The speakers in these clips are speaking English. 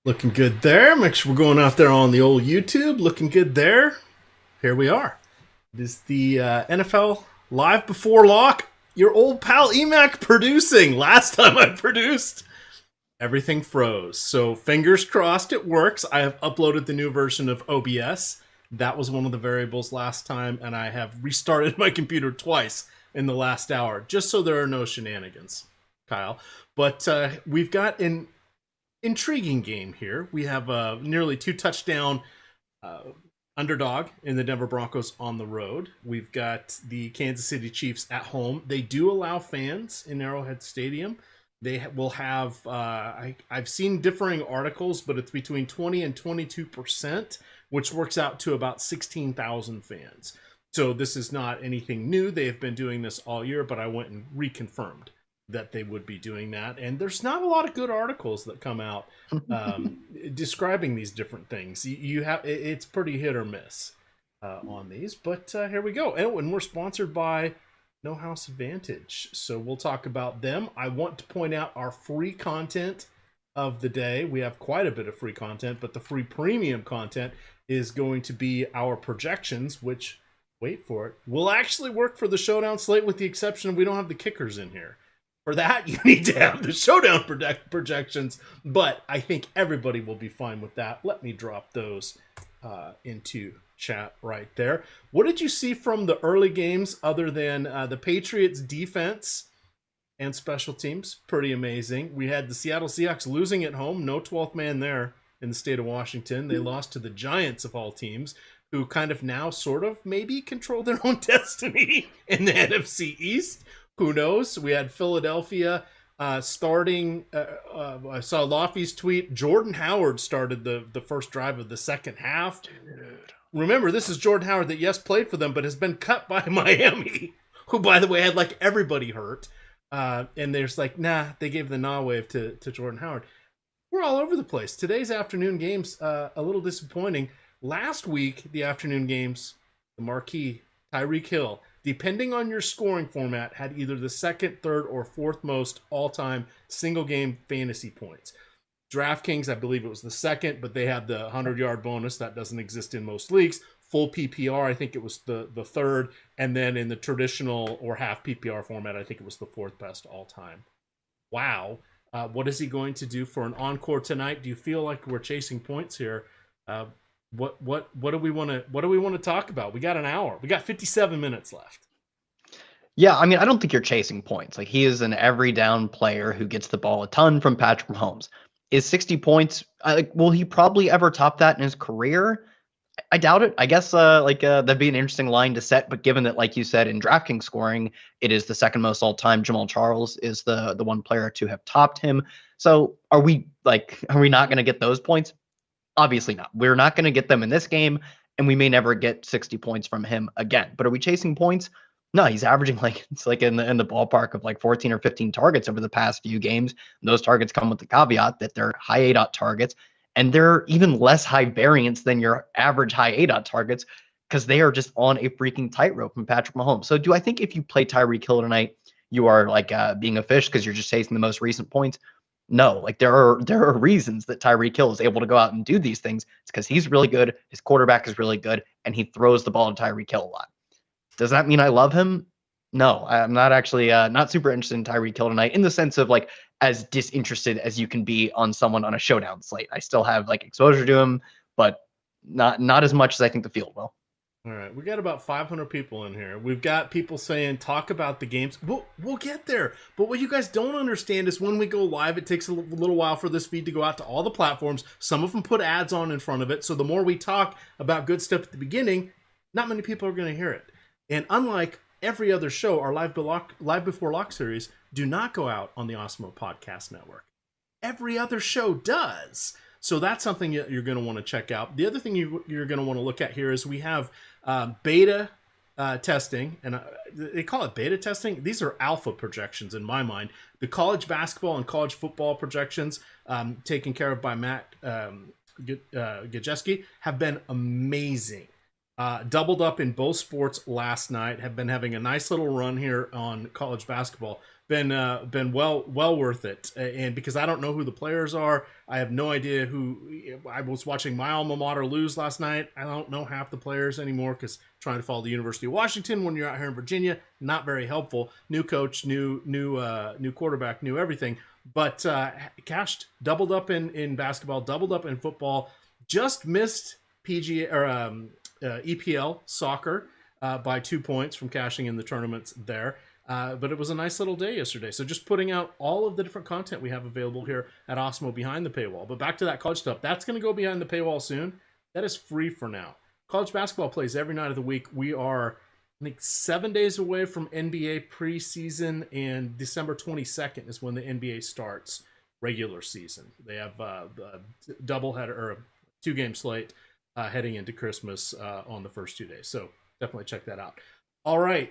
Looking good there. Make sure we're going out there on the old YouTube. Looking good there. Here we are. It is the NFL Live Before Lock. Your old pal Emac producing. Last time I produced, everything froze. So fingers crossed it works. I have uploaded the new version of OBS. That was one of the variables last time, and I have restarted my computer twice in the last hour, just so there are no shenanigans, Kyle. But we've got an intriguing game here. We have a nearly 2 touchdown underdog in the Denver Broncos on the road. We've got the Kansas City Chiefs at home. They do allow fans in Arrowhead Stadium. They will have, I've seen differing articles, but it's between 20 and 22%, which works out to about 16,000 fans. So this is not anything new. They have been doing this all year, but I went and reconfirmed that they would be doing that. And there's not a lot of good articles that come out describing these different things. You have, it's pretty hit or miss on these, but here we go. And we're sponsored by No House Advantage. So we'll talk about them. I want to point out our free content of the day. We have quite a bit of free content, but the free premium content is going to be our projections, which, wait for it, will actually work for the Showdown slate, with the exception of we don't have the kickers in here. For that, you need to have the Showdown projections, but I think everybody will be fine with that. Let me drop those into chat right there. What did you see from the early games other than the Patriots defense and special teams? Pretty amazing. We had the Seattle Seahawks losing at home. No 12th man there in the state of Washington. They lost to the Giants of all teams, who kind of now sort of maybe control their own destiny in the NFC East. Who knows? We had Philadelphia starting. I saw Laffy's tweet. Jordan Howard started the first drive of the second half. Dude. Remember, this is Jordan Howard that, yes, played for them, but has been cut by Miami, who, by the way, had like everybody hurt. And there's like, nah, they gave the nah wave to Jordan Howard. We're all over the place. Today's afternoon games, a little disappointing. Last week, the afternoon games, the marquee, Tyree Kill, depending on your scoring format, had either the second, third, or fourth most all-time single-game fantasy points. DraftKings, I believe it was the second, but they had the 100-yard bonus. That doesn't exist in most leagues. Full PPR, I think it was the third. And then in the traditional or half PPR format, I think it was the fourth best all-time. Wow. What is he going to do for an encore tonight? Do you feel like we're chasing points here? What do we want to talk about? We got an hour. We got 57 minutes left. Yeah, I mean, I don't think you're chasing points. Like, he is an every down player who gets the ball a ton from Patrick Mahomes. Is 60 points, will he probably ever top that in his career? I doubt it. I guess that'd be an interesting line to set, but given that, like you said, in DraftKings scoring, it is the second most all-time. Jamal Charles is the one player to have topped him. So are we not going to get those points? Obviously not. We're not going to get them in this game, and we may never get 60 points from him again. But are we chasing points? No, he's averaging it's in the ballpark of like 14 or 15 targets over the past few games. And those targets come with the caveat that they're high ADOT targets, and they're even less high variance than your average high ADOT targets, because they are just on a freaking tightrope from Patrick Mahomes. So do I think if you play Tyree Kill tonight, you are being a fish because you're just chasing the most recent points? No, there are reasons that Tyree Kill is able to go out and do these things. It's because he's really good, his quarterback is really good, and he throws the ball to Tyree Kill a lot. Does that mean I love him? No, I'm not actually not super interested in Tyree Kill tonight, in the sense of as disinterested as you can be on someone on a Showdown slate. I still have exposure to him, but not as much as I think the field will. All right, we got about 500 people in here. We've got people saying, talk about the games. We'll get there. But what you guys don't understand is when we go live, it takes a little while for this feed to go out to all the platforms. Some of them put ads on in front of it. So the more we talk about good stuff at the beginning, not many people are going to hear it. And unlike every other show, our Live Before Lock series do not go out on the Awesemo Podcast Network. Every other show does. So that's something you're going to want to check out. The other thing you're going to want to look at here is we have beta testing, and they call it beta testing. These are alpha projections in my mind. The college basketball and college football projections taken care of by Matt Gajeski have been amazing. Doubled up in both sports last night, have been having a nice little run here on college basketball. been well worth it. And because I don't know who the players are, I have no idea who. I was watching my alma mater lose last night. I don't know half the players anymore because trying to follow the University of Washington when you're out here in Virginia, not very helpful. New coach, new quarterback, new everything. But cashed, doubled up in basketball, doubled up in football. Just missed PGA or EPL soccer by 2 points from cashing in the tournaments there. But it was a nice little day yesterday. So just putting out all of the different content we have available here at Awesemo behind the paywall. But back to that college stuff. That's going to go behind the paywall soon. That is free for now. College basketball plays every night of the week. We are, I think, 7 days away from NBA preseason, and December 22nd is when the NBA starts regular season. They have a doubleheader or a 2-game slate heading into Christmas on the first 2 days. So definitely check that out. All right,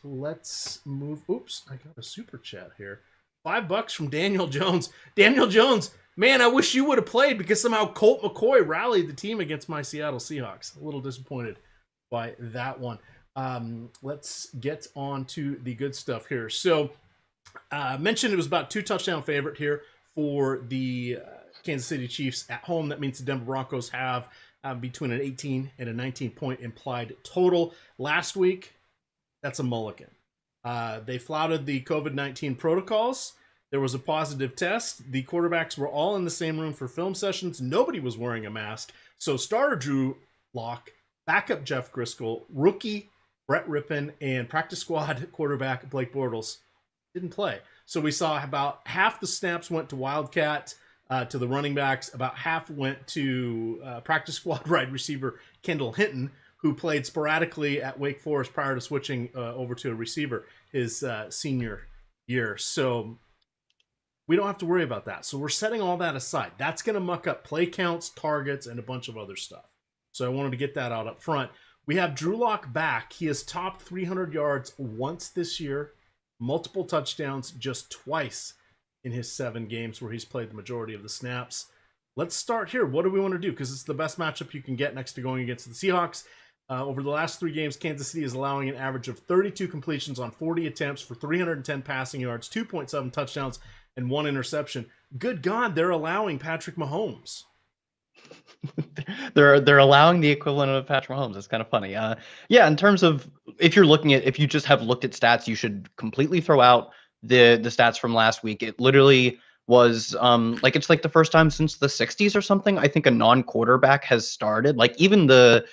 let's move. Oops, I got a super chat here. $5 from Daniel Jones. Daniel Jones, man, I wish you would have played because somehow Colt McCoy rallied the team against my Seattle Seahawks. A little disappointed by that one. Let's get on to the good stuff here. So, mentioned it was about 2 touchdown favorite here for the Kansas City Chiefs at home. That means the Denver Broncos have between an 18 and a 19-point implied total. Last week, that's a mulligan. They flouted the COVID-19 protocols. There was a positive test. The quarterbacks were all in the same room for film sessions. Nobody was wearing a mask. So starter Drew Lock, backup Jeff Driscoll, rookie Brett Rippon, and practice squad quarterback Blake Bortles didn't play. So we saw about half the snaps went to Wildcat, to the running backs. About half went to practice squad wide receiver Kendall Hinton, who played sporadically at Wake Forest prior to switching over to a receiver his senior year. So we don't have to worry about that. So we're setting all that aside. That's going to muck up play counts, targets, and a bunch of other stuff. So I wanted to get that out up front. We have Drew Lock back. He has topped 300 yards once this year, multiple touchdowns just twice in his 7 games where he's played the majority of the snaps. Let's start here. What do we want to do? Because it's the best matchup you can get next to going against the Seahawks. Over the last 3 games, Kansas City is allowing an average of 32 completions on 40 attempts for 310 passing yards, 2.7 touchdowns, and 1 interception. Good God, they're allowing Patrick Mahomes. They're allowing the equivalent of Patrick Mahomes. It's kind of funny. Yeah, in terms of if you just have looked at stats, you should completely throw out the stats from last week. It literally was it's like the first time since the 60s or something. I think a non-quarterback has started. Like even the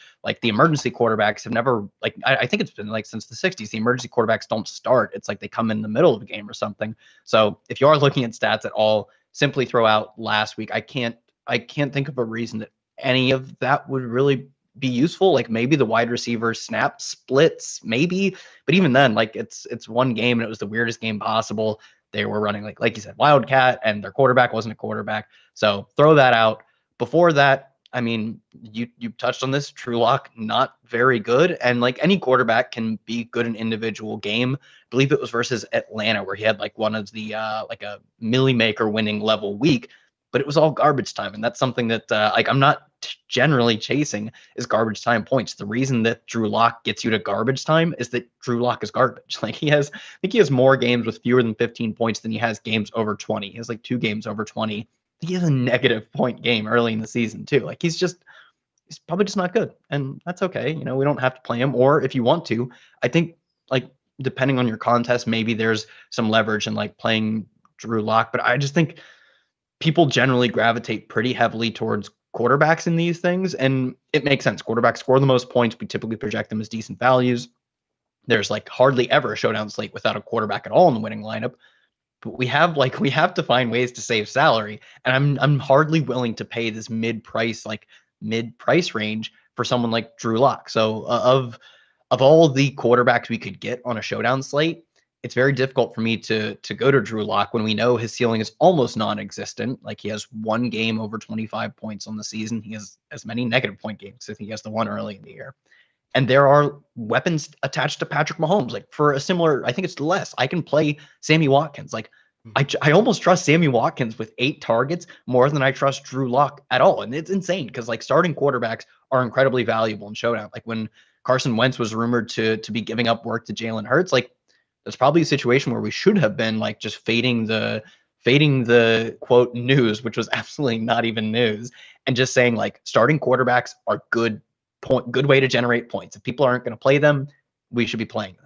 emergency quarterbacks have never, I think it's been like since the 60s. The emergency quarterbacks don't start. It's like they come in the middle of the game or something. So if you are looking at stats at all, simply throw out last week. I can't think of a reason that any of that would really be useful. Like maybe the wide receiver snap splits, maybe, but even then, like it's one game and it was the weirdest game possible. They were running like you said, Wildcat, and their quarterback wasn't a quarterback. So throw that out. Before that, I mean, you touched on this. Drew Lock, not very good, and like any quarterback can be good in individual game. I believe it was versus Atlanta where he had like one of the like a Millie Maker winning level week, but it was all garbage time, and that's something that I'm not generally chasing is garbage time points. The reason that Drew Lock gets you to garbage time is that Drew Lock is garbage. Like I think he has more games with fewer than 15 points than he has games over 20. He has like 2 games over 20. I think he has a negative point game early in the season too. Like he's probably just not good, and that's okay. You know, we don't have to play him, or if you want to, I think like depending on your contest, maybe there's some leverage in like playing Drew Lock, but I just think people generally gravitate pretty heavily towards quarterbacks in these things, and it makes sense. Quarterbacks score the most points. We typically project them as decent values. There's like hardly ever a showdown slate without a quarterback at all in the winning lineup. But we have to find ways to save salary, and I'm hardly willing to pay this mid price range for someone like Drew Lock. So of all the quarterbacks we could get on a showdown slate, it's very difficult for me to go to Drew Lock when we know his ceiling is almost non-existent. Like he has 1 game over 25 points on the season. He has as many negative point games. I think he has the one early in the year. And there are weapons attached to Patrick Mahomes. Like for a similar, I think it's less. I can play Sammy Watkins. Like I almost trust Sammy Watkins with 8 targets more than I trust Drew Lock at all. And it's insane because like starting quarterbacks are incredibly valuable in showdown. Like when Carson Wentz was rumored to be giving up work to Jalen Hurts, like That's probably a situation where we should have been like just fading the quote news, which was absolutely not even news, and just saying like starting quarterbacks are good way to generate points. If people aren't going to play them, we should be playing them.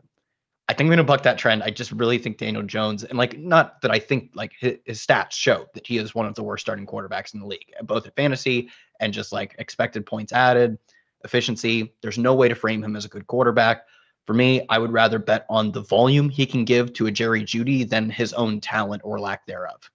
I think I'm going to buck that trend. I just really think Daniel Jones, and like, not that I think like his stats show that he is one of the worst starting quarterbacks in the league, both at fantasy and just like expected points added, efficiency. There's no way to frame him as a good quarterback. For me, I would rather bet on the volume he can give to a Jerry Jeudy than his own talent or lack thereof.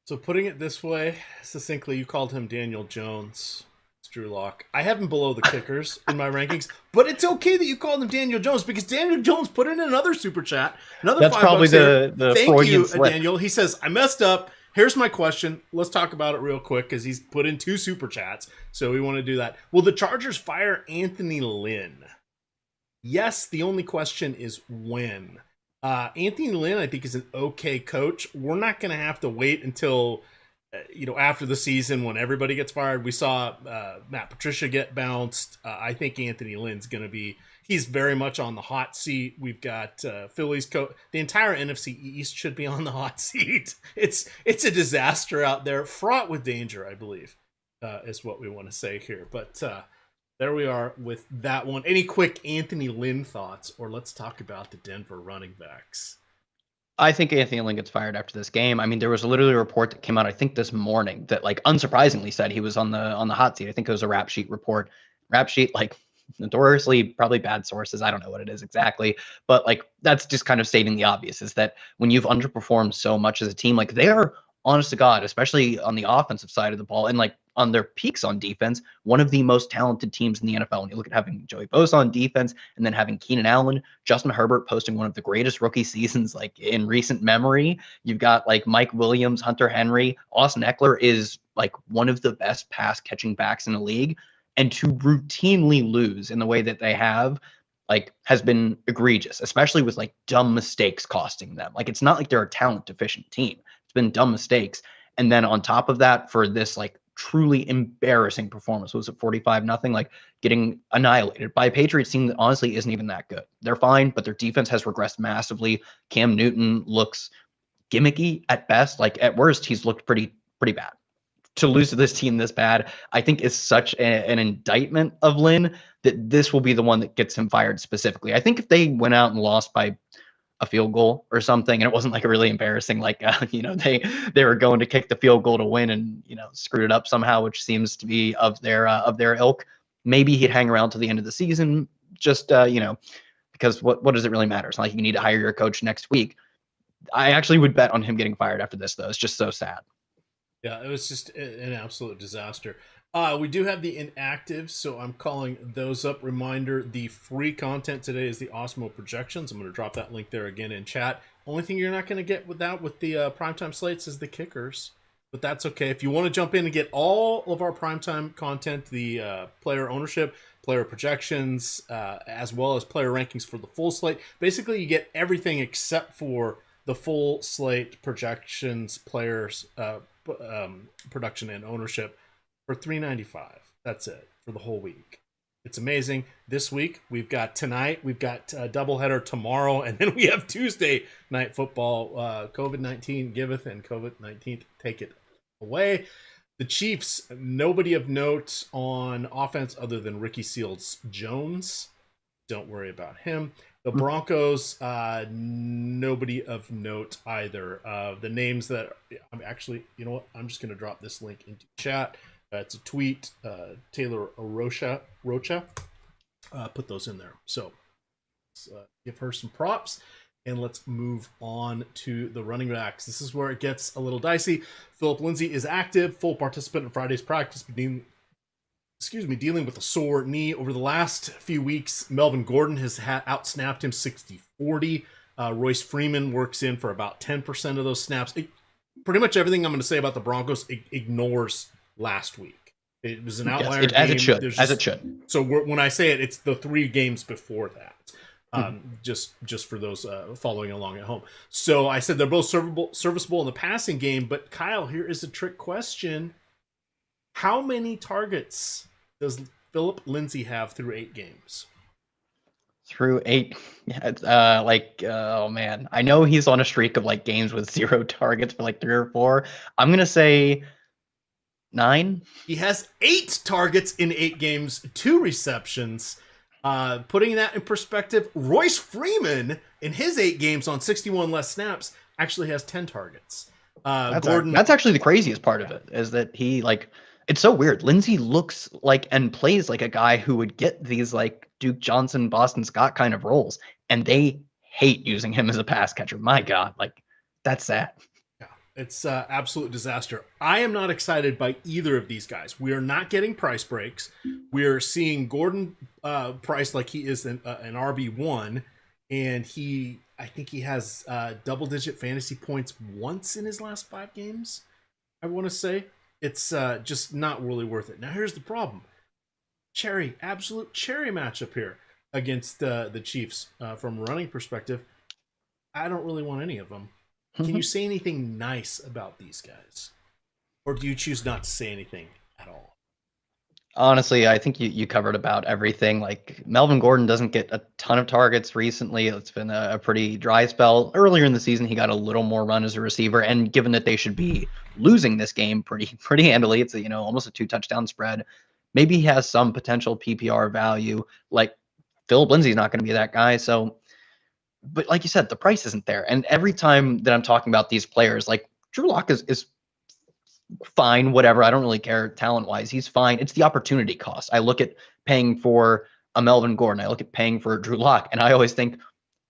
So putting it this way, succinctly, you called him Daniel Jones. It's Drew Lock. I have him below the kickers in my rankings, but it's okay that you called him Daniel Jones because Daniel Jones put in another super chat. That's probably the Thank Freudian you, slip. Daniel. He says, I messed up. Here's my question. Let's talk about it real quick because he's put in 2 super chats. So we want to do that. Will the Chargers fire Anthony Lynn? Yes, the only question is when. Anthony Lynn, I think, is an okay coach. We're not going to have to wait until, after the season when everybody gets fired. We saw Matt Patricia get bounced. I think Anthony Lynn's going to be, he's very much on the hot seat. We've got Philly's coach. The entire NFC East should be on the hot seat. It's a disaster out there, fraught with danger, I believe, is what we want to say here. But there we are with that one. Any quick Anthony Lynn thoughts, or let's talk about the Denver running backs? I think Anthony Lynn gets fired after this game. I mean, there was literally a report that came out, I think this morning, that like unsurprisingly said he was on the hot seat. I think it was a Rap Sheet report. Rap Sheet, like notoriously probably bad sources. I don't know what it is exactly, but like that's just kind of stating the obvious, is that when you've underperformed so much as a team, like they are, honest to God, especially on the offensive side of the ball and like on their peaks on defense, one of the most talented teams in the NFL. When you look at having Joey Bosa on defense and then having Keenan Allen, Justin Herbert posting one of the greatest rookie seasons like in recent memory. You've got like Mike Williams, Hunter Henry, Austin Eckler is like one of the best pass catching backs in the league. And to routinely lose in the way that they have, like, has been egregious, especially with like dumb mistakes costing them. Like, it's not like they're a talent deficient team. It's been dumb mistakes. And then on top of that, for this like truly embarrassing performance, was it 45-0, like getting annihilated by a Patriots team that honestly isn't even that good. They're fine, but their defense has regressed massively. Cam Newton looks gimmicky at best. Like at worst, he's looked pretty bad. To lose to this team this bad, I think is such an indictment of Lynn that this will be the one that gets him fired specifically. I think if they went out and lost by a field goal or something, and it wasn't like a really embarrassing, like, they were going to kick the field goal to win and, screwed it up somehow, which seems to be of their ilk. Maybe he'd hang around to the end of the season, just, because what does it really matter? It's not like you need to hire your coach next week. I actually would bet on him getting fired after this, though. It's just so sad. Yeah, it was just an absolute disaster. We do have the inactives, so I'm calling those up. Reminder, the free content today is the Awesemo projections. I'm going to drop that link there again in chat. Only thing you're not going to get with the primetime slates is the kickers, but that's okay. If you want to jump in and get all of our primetime content, the player ownership, player projections, as well as player rankings for the full slate, basically you get everything except for the full slate projections, players, production and ownership for $3.95. That's it for the whole week. It's amazing. This week we've got tonight, we've got a doubleheader tomorrow, and then we have Tuesday night football. COVID-19 giveth and COVID-19 take it away. The Chiefs, nobody of note on offense other than Ricky Seals-Jones. Don't worry about him. The Broncos, nobody of note either. The names that I'm actually, you know what? I'm just going to drop this link into chat. It's a tweet. Taylor Rocha put those in there. So let's give her some props, and let's move on to the running backs. This is where it gets a little dicey. Philip Lindsay is active, full participant in Friday's practice, dealing with a sore knee. Over the last few weeks, Melvin Gordon has outsnapped him 60-40. Royce Freeman works in for about 10% of those snaps. Pretty much everything I'm going to say about the Broncos ignores last week. It was an outlier game. As it should. So when I say it, it's the 3 games before that. Just for those following along at home. So I said they're both serviceable in the passing game. But Kyle, here is a trick question. How many targets does Philip Lindsay have through 8 games? through 8. Yeah, it's, oh man, I know he's on a streak of like games with 0 targets for like 3 or 4. I'm gonna say 9. He has 8 targets in 8 games, 2 receptions. Putting that in perspective, Royce Freeman in his 8 games on 61 less snaps actually has 10 targets. That's actually the craziest part of it, is that he like, it's so weird. Lindsey looks like and plays like a guy who would get these like Duke Johnson, Boston Scott kind of roles, and they hate using him as a pass catcher. My God, like that's sad. Yeah, it's absolute disaster. I am not excited by either of these guys. We are not getting price breaks. We're seeing Gordon priced like he is an RB1, and I think he has double-digit fantasy points once in his last 5 games, I want to say. It's just not really worth it. Now, here's the problem. Absolute cherry matchup here against the Chiefs from a running perspective. I don't really want any of them. Can you say anything nice about these guys? Or do you choose not to say anything at all? Honestly, I think you covered about everything. Like Melvin Gordon doesn't get a ton of targets recently. It's been a pretty dry spell. Earlier in the season, he got a little more run as a receiver. And given that they should be losing this game pretty handily, it's almost a 2 touchdown spread. Maybe he has some potential PPR value. Like Philip Lindsay's not going to be that guy. So, but like you said, the price isn't there. And every time that I'm talking about these players, like Drew Lock is fine, whatever. I don't really care talent wise. He's fine. It's the opportunity cost. I look at paying for a Melvin Gordon. I look at paying for Drew Lock, and I always think,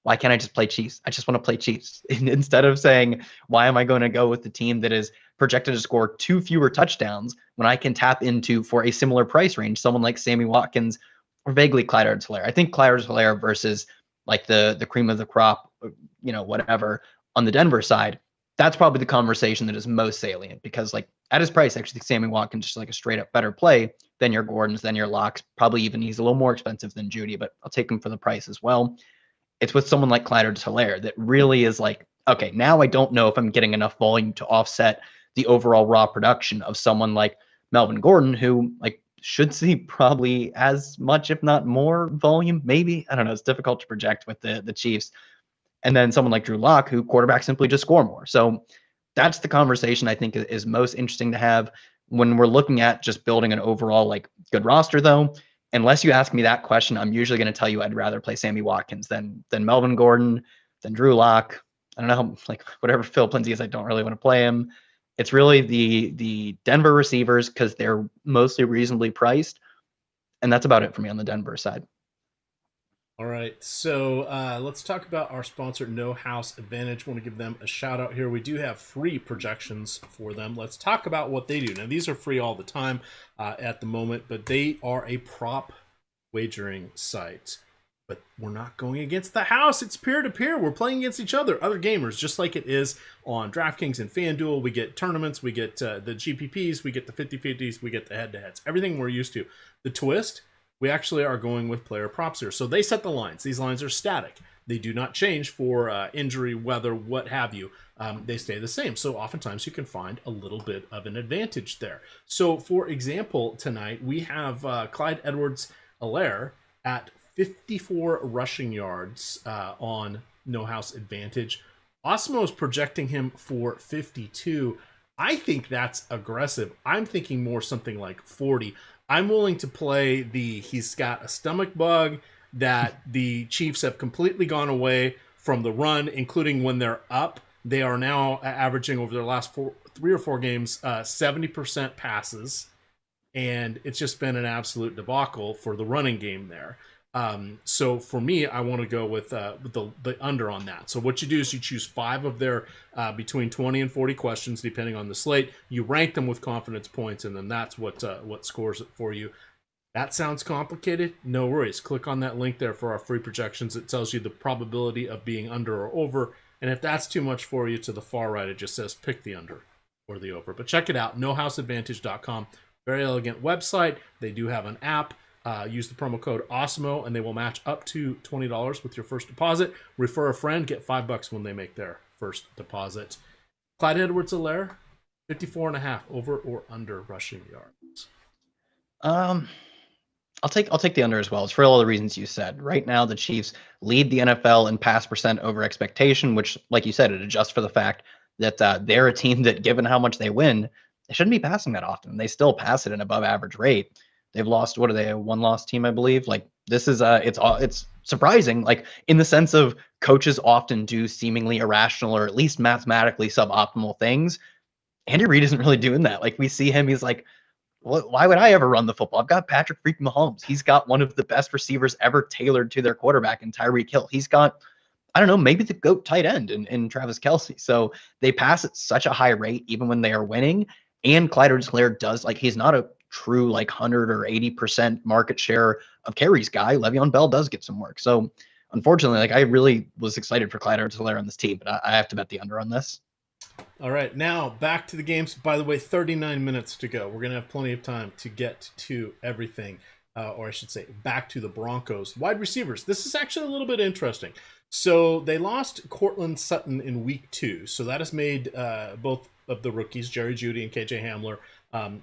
why can't I just play Chiefs? I just want to play Chiefs instead of saying, why am I going to go with the team that is projected to score 2 fewer touchdowns when I can tap into, for a similar price range, someone like Sammy Watkins or vaguely Clyde Edwards-Helaire. I think Clyde Edwards-Helaire versus like the cream of the crop, whatever on the Denver side, that's probably the conversation that is most salient, because like at his price, I actually think Sammy Watkins is like a straight up better play than your Gordons, than your Locks. Probably even he's a little more expensive than Judy, but I'll take him for the price as well. It's with someone like Clyde Edwards-Helaire that really is like, okay, now I don't know if I'm getting enough volume to offset the overall raw production of someone like Melvin Gordon, who like should see probably as much, if not more volume, maybe. I don't know. It's difficult to project with the Chiefs. And then someone like Drew Lock, who quarterbacks simply just score more. So that's the conversation I think is most interesting to have when we're looking at just building an overall like good roster, though. Unless you ask me that question, I'm usually going to tell you I'd rather play Sammy Watkins than Melvin Gordon, than Drew Lock. I don't know, like whatever Philip Lindsay is, I don't really want to play him. It's really the Denver receivers because they're mostly reasonably priced. And that's about it for me on the Denver side. All right, so let's talk about our sponsor, No House Advantage. Want to give them a shout out here. We do have free projections for them. Let's talk about what they do. Now, these are free all the time at the moment, but they are a prop wagering site. But we're not going against the house. It's peer-to-peer. We're playing against each other, other gamers, just like it is on DraftKings and FanDuel. We get tournaments, we get the GPPs, we get the 50-50s, we get the head-to-heads, everything we're used to. The twist, we actually are going with player props here. So they set the lines. These lines are static. They do not change for injury, weather, what have you. They stay the same. So oftentimes you can find a little bit of an advantage there. So for example, tonight we have Clyde Edwards-Helaire at 54 rushing yards on No House Advantage. Awesemo is projecting him for 52. I think that's aggressive. I'm thinking more something like 40. I'm willing to play he's got a stomach bug, that the Chiefs have completely gone away from the run, including when they're up. They are now averaging over their last 3 or 4 games, 70% passes. And it's just been an absolute debacle for the running game there. So for me, I want to go with the under on that. So what you do is you choose 5 of their between 20 and 40 questions, depending on the slate. You rank them with confidence points, and then that's what scores it for you. That sounds complicated? No worries. Click on that link there for our free projections. It tells you the probability of being under or over. And if that's too much for you, to the far right, it just says pick the under or the over. But check it out, nohouseadvantage.com. Very elegant website. They do have an app. Use the promo code Awesemo, and they will match up to $20 with your first deposit. Refer a friend, get $5 when they make their first deposit. Clyde Edwards-Helaire, 54.5 over or under rushing yards. I'll take the under as well. It's for all the reasons you said. Right now, the Chiefs lead the NFL in pass percent over expectation, which, like you said, it adjusts for the fact that they're a team that, given how much they win, they shouldn't be passing that often. They still pass at an above average rate. They've lost, what are they, a one-loss team, I believe? Like, this is it's surprising, like, in the sense of coaches often do seemingly irrational or at least mathematically suboptimal things. Andy Reid isn't really doing that. Like, we see him, he's like, why would I ever run the football? I've got Patrick freaking Mahomes. He's got one of the best receivers ever tailored to their quarterback in Tyree Kill. He's got, I don't know, maybe the GOAT tight end in Travis Kelce. So they pass at such a high rate, even when they are winning. And Clyde Edwards-Helaire does, like, he's not a true, like, 100 or 80% market share of carries guy. Le'Veon Bell does get some work. So unfortunately, like, I really was excited for Clyde Edwards-Helaire on this team, but I have to bet the under on this. All right, now back to the games. By the way, 39 minutes to go. We're going to have plenty of time to get to everything, or I should say back to the Broncos. Wide receivers. This is actually a little bit interesting. So they lost Cortland Sutton in week 2. So that has made both of the rookies, Jerry Jeudy and KJ Hamler,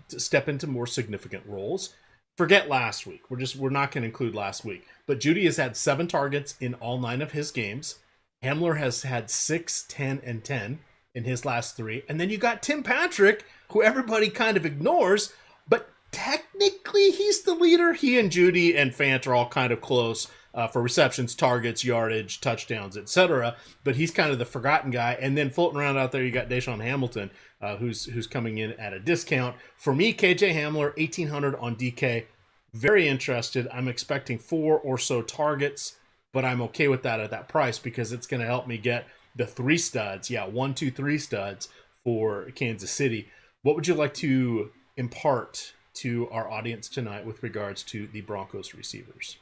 to step into more significant roles. Forget last week. We're not going to include last week. But Jeudy has had 7 targets in all 9 of his games. Hamler has had 6, 10, and 10 in his last 3. And then you got Tim Patrick, who everybody kind of ignores, but technically he's the leader. He and Jeudy and Fant are all kind of close for receptions, targets, yardage, touchdowns, etc. But he's kind of the forgotten guy. And then floating around out there, you got Deshaun Hamilton, who's coming in at a discount. For me, KJ Hamler, 1,800 on DK. Very interested. I'm expecting 4 or so targets, but I'm okay with that at that price because it's going to help me get the 3 studs. Yeah, 1, 2, 3 studs for Kansas City. What would you like to impart to our audience tonight with regards to the Broncos receivers?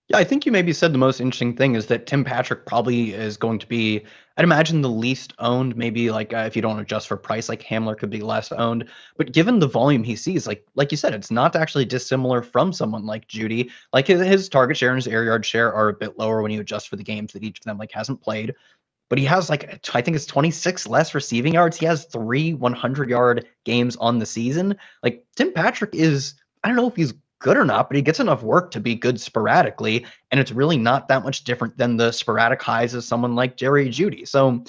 Yeah, I think you maybe said the most interesting thing is that Tim Patrick probably is going to be, I'd imagine, the least owned. Maybe like if you don't adjust for price, like Hamler could be less owned. But given the volume he sees, like you said, it's not actually dissimilar from someone like Jeudy. Like his target share and his air yard share are a bit lower when you adjust for the games that each of them like hasn't played. But he has, like, I think it's 26 less receiving yards. He has 3 100-yard games on the season. Like, Tim Patrick is, I don't know if he's good or not, but he gets enough work to be good sporadically. And it's really not that much different than the sporadic highs of someone like Jerry Jeudy. So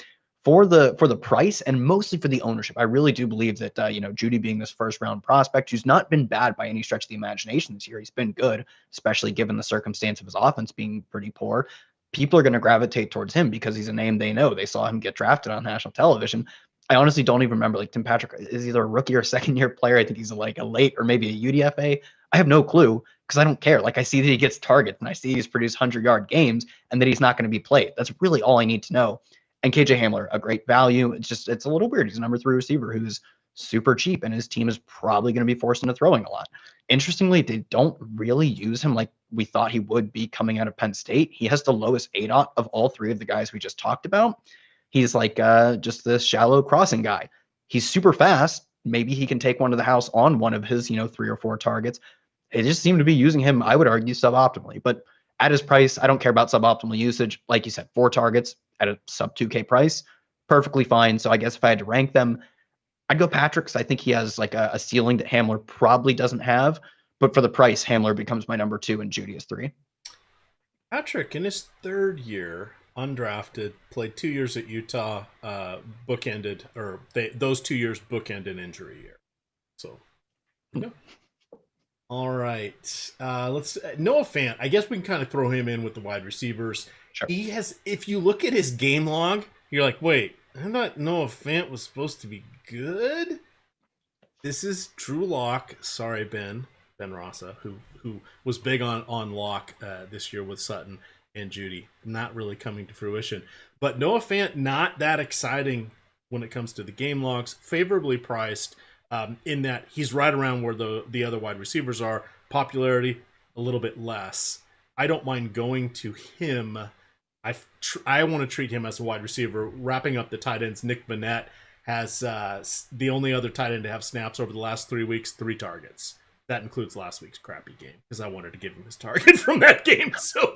for the price and mostly for the ownership, I really do believe that, Jeudy being this first round prospect, who's not been bad by any stretch of the imagination this year, he's been good, especially given the circumstance of his offense being pretty poor. People are going to gravitate towards him because he's a name they know. They saw him get drafted on national television. I honestly don't even remember, like, Tim Patrick is either a rookie or second-year player. I think he's like a late or maybe a UDFA. I have no clue because I don't care. Like, I see that he gets targets and I see he's produced 100-yard games and that he's not going to be played. That's really all I need to know. And KJ Hamler, a great value. It's a little weird. He's a number 3 receiver who's super cheap, and his team is probably going to be forced into throwing a lot. Interestingly, they don't really use him like we thought he would be coming out of Penn State. He has the lowest ADOT of all 3 of the guys we just talked about. He's like just this shallow crossing guy. He's super fast. Maybe he can take one to the house on one of his, 3 or 4 targets. They just seem to be using him, I would argue, suboptimally. But at his price, I don't care about suboptimal usage. Like you said, 4 targets at a sub 2K price, perfectly fine. So I guess if I had to rank them, I'd go Patrick because I think he has like a ceiling that Hamler probably doesn't have. But for the price, Hamler becomes my number 2 and Jeudy is 3. Patrick, in his 3rd year, undrafted, played 2 years at Utah, bookended, or those 2 years bookended injury year. So, All right. Let's Noah Fant. I guess we can kind of throw him in with the wide receivers. Sure. He has, if you look at his game log, you're like, wait, I thought Noah Fant was supposed to be good. This is true lock. Sorry, Ben Rossa, who was big on lock this year with Sutton and Jeudy. Not really coming to fruition. But Noah Fant, not that exciting when it comes to the game logs. Favorably priced in that he's right around where the other wide receivers are. Popularity, a little bit less. I don't mind going to him. I want to treat him as a wide receiver. Wrapping up the tight ends, Nick Vannett has the only other tight end to have snaps over the last 3 weeks, 3 targets. That includes last week's crappy game because I wanted to give him his target from that game. So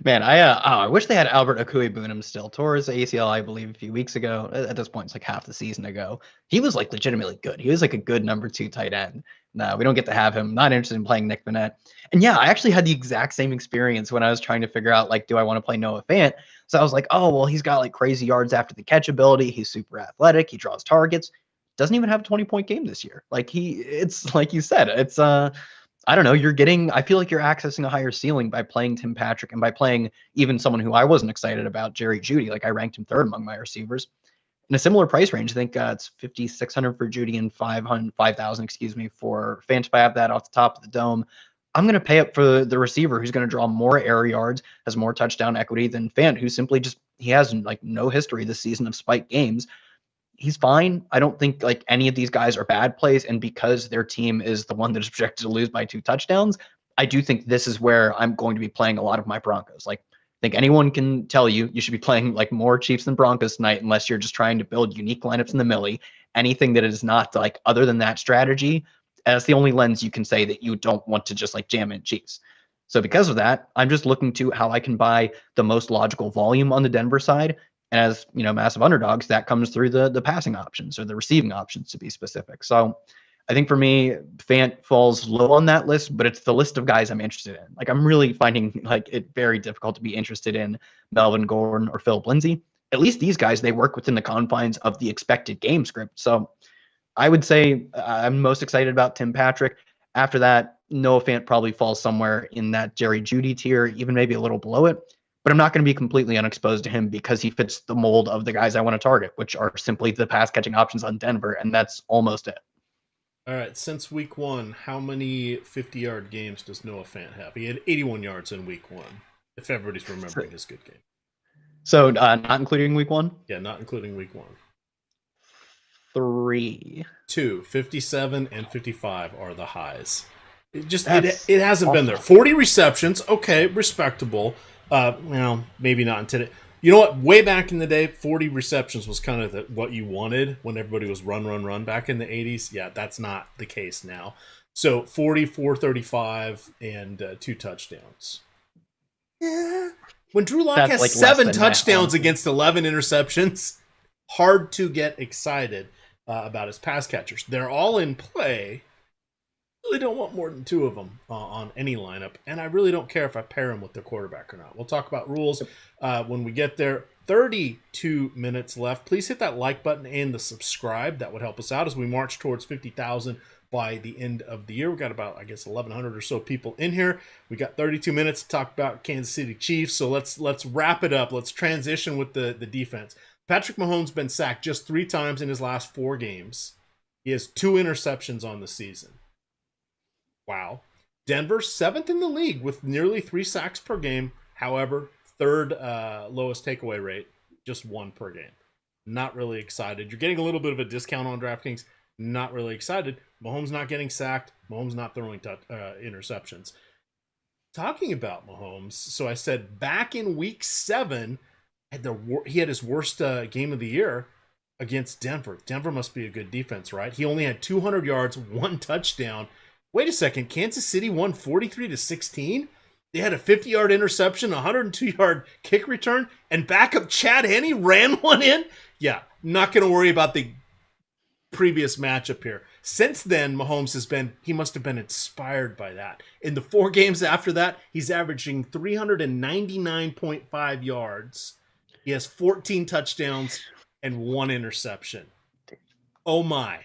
Man, I wish they had Albert Akui-Bunam still. Tore his ACL, I believe, a few weeks ago. At this point, it's like half the season ago. He was like legitimately good. He was like a good number 2 tight end. No, we don't get to have him. Not interested in playing Nick Vannett. And yeah, I actually had the exact same experience when I was trying to figure out, like, do I want to play Noah Fant? So I was like, oh, well, he's got like crazy yards after the catch ability. He's super athletic. He draws targets. Doesn't even have a 20-point game this year. Like it's like you said, it's I don't know, I feel like you're accessing a higher ceiling by playing Tim Patrick and by playing even someone who I wasn't excited about, Jerry Jeudy. Like I ranked him 3rd among my receivers. In a similar price range, I think it's 5,600 for Jeudy and 5,000, for Fant. If I have that off the top of the dome, I'm going to pay up for the receiver who's going to draw more air yards, has more touchdown equity than Fant, who simply he has like no history this season of spike games. He's fine. I don't think like any of these guys are bad plays. And because their team is the one that is projected to lose by 2 touchdowns, I do think this is where I'm going to be playing a lot of my Broncos. Like, I think anyone can tell you should be playing like more Chiefs than Broncos tonight, unless you're just trying to build unique lineups in the millie. Anything that is not like other than that strategy, that's the only lens you can say that you don't want to just like jam in Chiefs. So because of that, I'm just looking to how I can buy the most logical volume on the Denver side. And as massive underdogs, that comes through the passing options or the receiving options, to be specific. So I think for me, Fant falls low on that list, but it's the list of guys I'm interested in. Like I'm really finding like it very difficult to be interested in Melvin Gordon or Philip Lindsay. At least these guys, they work within the confines of the expected game script. So I would say I'm most excited about Tim Patrick. After that, Noah Fant probably falls somewhere in that Jerry Jeudy tier, even maybe a little below it. But I'm not going to be completely unexposed to him because he fits the mold of the guys I want to target, which are simply the pass catching options on Denver. And that's almost it. All right. Since week 1, how many 50-yard games does Noah Fant have? He had 81 yards in week 1, if everybody's remembering his good game. So not including week 1? Yeah, not including week 1. 3. 2, 57 and 55 are the highs. It hasn't been there. 40 receptions. Okay, respectable. Maybe not in today. You know what? Way back in the day, 40 receptions was kind of what you wanted when everybody was run back in the 80s. Yeah, that's not the case now. So 40, 435, and 2 touchdowns. Yeah. When Drew Lock has like 7 touchdowns against 11 interceptions, hard to get excited about his pass catchers. They're all in play. Really don't want more than 2 of them on any lineup, and I really don't care if I pair them with the quarterback or not. We'll talk about rules when we get there. 32 minutes left. Please hit that like button and the subscribe. That would help us out as we march towards 50,000 by the end of the year. We've got about, 1,100 or so people in here. We got 32 minutes to talk about Kansas City Chiefs, so let's wrap it up. Let's transition with the defense. Patrick Mahomes been sacked just 3 times in his last 4 games. He has 2 interceptions on the season. Wow. Denver, 7th in the league with nearly 3 sacks per game. However, 3rd lowest takeaway rate, just 1 per game. Not really excited. You're getting a little bit of a discount on DraftKings. Not really excited. Mahomes not getting sacked. Mahomes not throwing interceptions. Talking about Mahomes, so I said back in week 7, he had his worst game of the year against Denver. Denver must be a good defense, right? He only had 200 yards, 1 touchdown. Wait a second, Kansas City won 43-16? They had a 50-yard interception, a 102-yard kick return, and backup Chad Henne ran one in? Yeah, not going to worry about the previous matchup here. Since then, Mahomes he must have been inspired by that. In the 4 games after that, he's averaging 399.5 yards. He has 14 touchdowns and 1 interception. Oh my.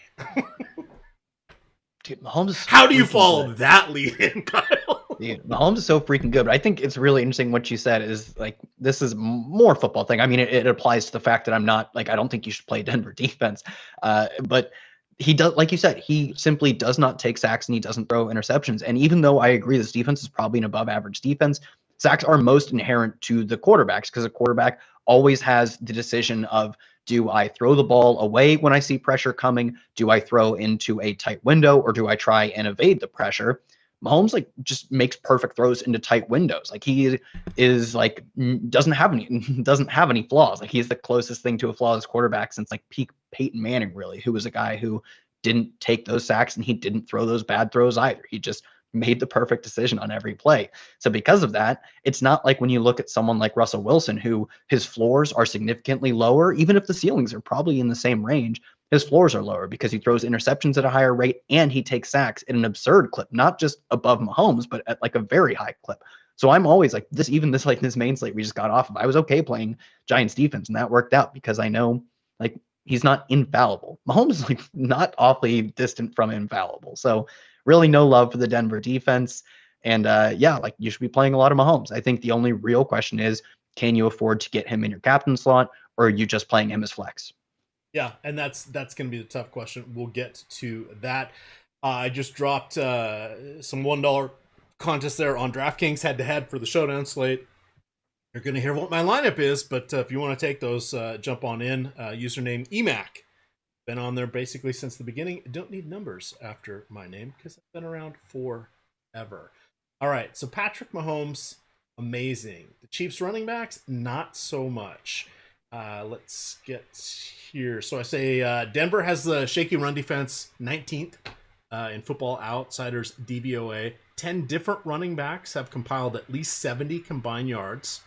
Dude, Mahomes is how do you follow that lead in, Kyle? Dude, Mahomes is so freaking good. But I think it's really interesting what you said is like, this is more football thing. I mean, it applies to the fact that I'm not like, I don't think you should play Denver defense. But he does, like you said, he simply does not take sacks and he doesn't throw interceptions. And even though I agree this defense is probably an above average defense, sacks are most inherent to the quarterbacks because a quarterback always has the decision of, do I throw the ball away when I see pressure coming? Do I throw into a tight window or do I try and evade the pressure? Mahomes like just makes perfect throws into tight windows. Like he is like doesn't have any flaws. Like he's the closest thing to a flawless quarterback since like peak Peyton Manning, really, who was a guy who didn't take those sacks and he didn't throw those bad throws either. He just made the perfect decision on every play. So because of that, it's not like when you look at someone like Russell Wilson, who his floors are significantly lower, even if the ceilings are probably in the same range, his floors are lower because he throws interceptions at a higher rate and he takes sacks at an absurd clip, not just above Mahomes, but at like a very high clip. So I'm always like this, even this, like this main slate we just got off of, I was okay playing Giants defense, and that worked out because I know like he's not infallible. Mahomes is like not awfully distant from infallible. So really no love for the Denver defense. And yeah, like you should be playing a lot of Mahomes. I think the only real question is, can you afford to get him in your captain slot, or are you just playing him as flex? Yeah, and that's going to be the tough question. We'll get to that. I just dropped some $1 contest there on DraftKings head-to-head for the Showdown slate. You're going to hear what my lineup is, but if you want to take those, jump on in. Username Emac. Been on there basically since the beginning. Don't need numbers after my name because I've been around forever. All right, so Patrick Mahomes, amazing. The Chiefs running backs, not so much. Let's get here. So I say Denver has the shaky run defense, 19th in Football Outsiders DVOA. 10 different running backs have compiled at least 70 combined yards.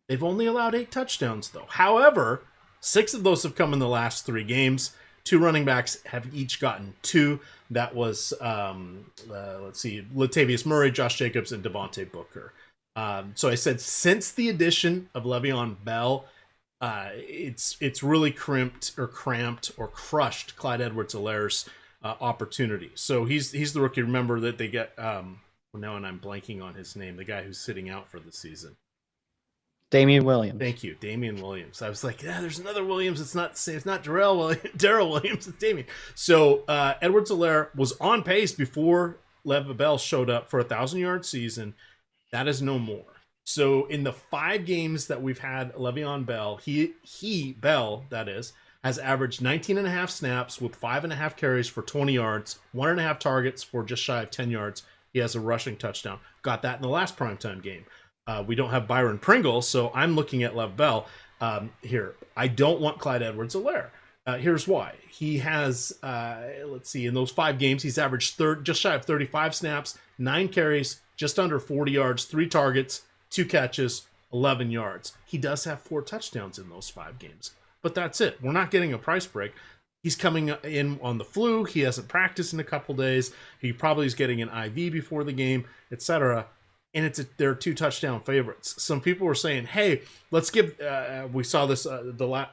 They've only allowed 8 touchdowns, though. However, 6 of those have come in the last 3 games. 2 running backs have each gotten 2. That was, let's see, Latavius Murray, Josh Jacobs, and Devontae Booker. So I said since the addition of Le'Veon Bell, it's really cramped or crushed Clyde Edwards-Helaire's opportunity. So he's the rookie. Remember that they get now, and I'm blanking on his name, the guy who's sitting out for the season. Damian Williams. Thank you, Damian Williams. I was like, yeah, there's another Williams. It's not the same. It's not Darrell Williams. It's Damian. So Edwards-Helaire was on pace before Le'Veon Bell showed up for a 1,000-yard season. That is no more. So in the 5 games that we've had Le'Veon Bell, Bell, that is, has averaged 19.5 snaps with 5.5 carries for 20 yards, 1.5 targets for just shy of 10 yards. He has a rushing touchdown. Got that in the last primetime game. We don't have Byron Pringle, so I'm looking at Lev Bell here. I don't want Clyde Edwards-Helaire. Here's why. He has, let's see, in those 5 games, he's averaged just shy of 35 snaps, 9 carries, just under 40 yards, 3 targets, 2 catches, 11 yards. He does have 4 touchdowns in those 5 games, but that's it. We're not getting a price break. He's coming in on the flu. He hasn't practiced in a couple days. He probably is getting an IV before the game, etc. And they're 2 touchdown favorites. Some people were saying, "Hey, let's give." We saw this the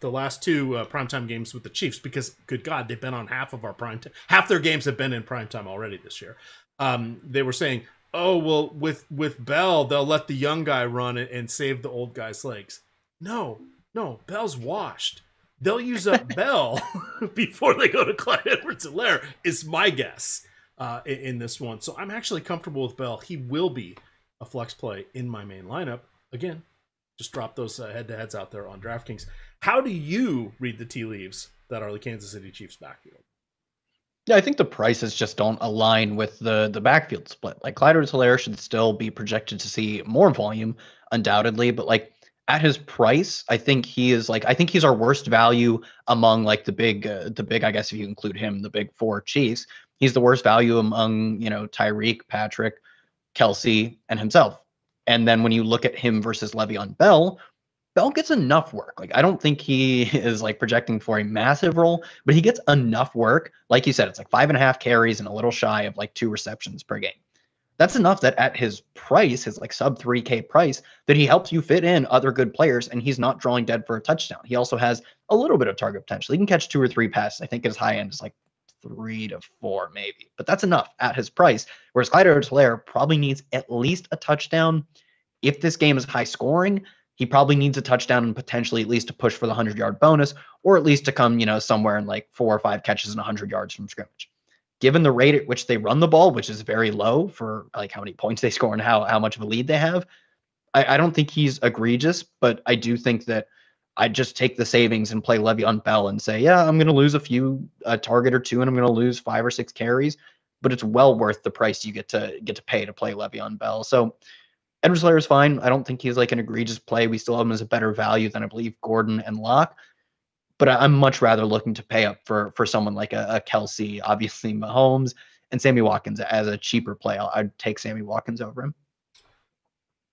last 2 primetime games with the Chiefs because, good God, they've been on half of our primetime. Half their games have been in primetime already this year. They were saying, "Oh, well, with Bell, they'll let the young guy run it and save the old guy's legs." No, Bell's washed. They'll use up Bell before they go to Clyde Edwards-Helaire, is my guess in this one. So I'm actually comfortable with Bell. He will be a flex play in my main lineup. Again, just drop those head-to-heads out there on DraftKings. How do you read the tea leaves that are the Kansas City Chiefs backfield? Yeah, I think the prices just don't align with the backfield split. Like Clyde Edwards-Helaire should still be projected to see more volume, undoubtedly, but like at his price, I think he's our worst value among like the big, I guess if you include him, the big 4 Chiefs. He's the worst value among, Tyreek, Patrick, Kelsey, and himself. And then when you look at him versus Le'Veon Bell, Bell gets enough work. Like, I don't think he is like projecting for a massive role, but he gets enough work. Like you said, it's like 5.5 carries and a little shy of like 2 receptions per game. That's enough that at his price, his like sub 3K price, that he helps you fit in other good players and he's not drawing dead for a touchdown. He also has a little bit of target potential. He can catch 2 or 3 passes. I think his high end is like 3 to 4 maybe, but that's enough at his price. Whereas Clyde Edwards-Helaire probably needs at least a touchdown. If this game is high scoring, he probably needs a touchdown and potentially at least to push for the 100-yard bonus, or at least to come, somewhere in like 4 or 5 catches and 100 yards from scrimmage. Given the rate at which they run the ball, which is very low for like how many points they score and how much of a lead they have, I don't think he's egregious, but I do think that I'd just take the savings and play Le'Veon Bell and say, yeah, I'm going to lose a target or 2, and I'm going to lose 5 or 6 carries, but it's well worth the price you get to pay to play Le'Veon Bell. So Edwards-Helaire is fine. I don't think he's like an egregious play. We still have him as a better value than I believe Gordon and Locke. But I'm much rather looking to pay up for someone like a Kelsey, obviously Mahomes, And Sammy Watkins as a cheaper play, I'd take Sammy Watkins over him.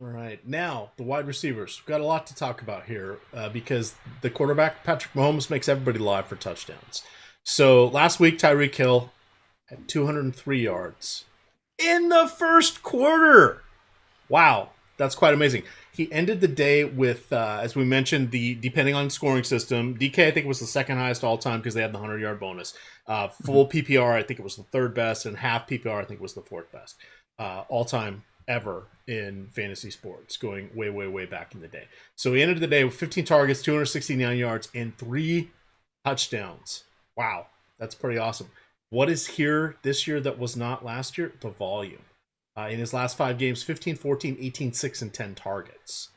All right. Now, the wide receivers. We've got a lot to talk about here because the quarterback, Patrick Mahomes, makes everybody live for touchdowns. So last week, Tyree Kill had 203 yards in the first quarter. Wow. That's quite amazing. He ended the day with, as we mentioned, depending on scoring system, DK I think was the second highest all time because they had the 100-yard bonus. Full PPR, I think it was the third best, and half PPR, I think was the fourth best all time ever in fantasy sports, going way, way, way back in the day. So he ended the day with 15 targets, 269 yards, and 3 touchdowns. Wow, that's pretty awesome. What is here this year that was not last year? The volume. In his last 5 games, 15, 14, 18, 6, and 10 targets.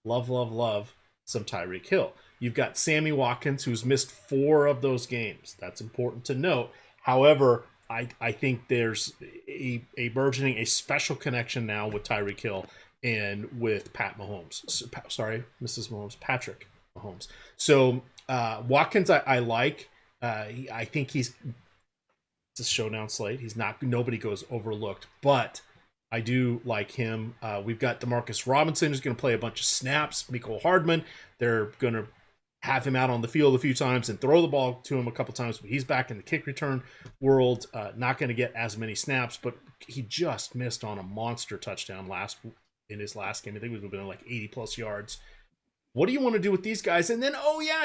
Love, love, love some Tyree Kill. You've got Sammy Watkins, who's missed 4 of those games. That's important to note. However, I think there's a burgeoning, a special connection now with Tyree Kill and with Pat Mahomes. Sorry, Mrs. Mahomes, Patrick Mahomes. So Watkins, I like. I think it's a showdown slate. Nobody goes overlooked, but I do like him. We've got Demarcus Robinson, who's going to play a bunch of snaps. Mecole Hardman, they're going to have him out on the field a few times and throw the ball to him a couple times, but he's back in the kick return world. Not going to get as many snaps, but he just missed on a monster touchdown in his last game. I think it would have been like 80-plus yards. What do you want to do with these guys? And then,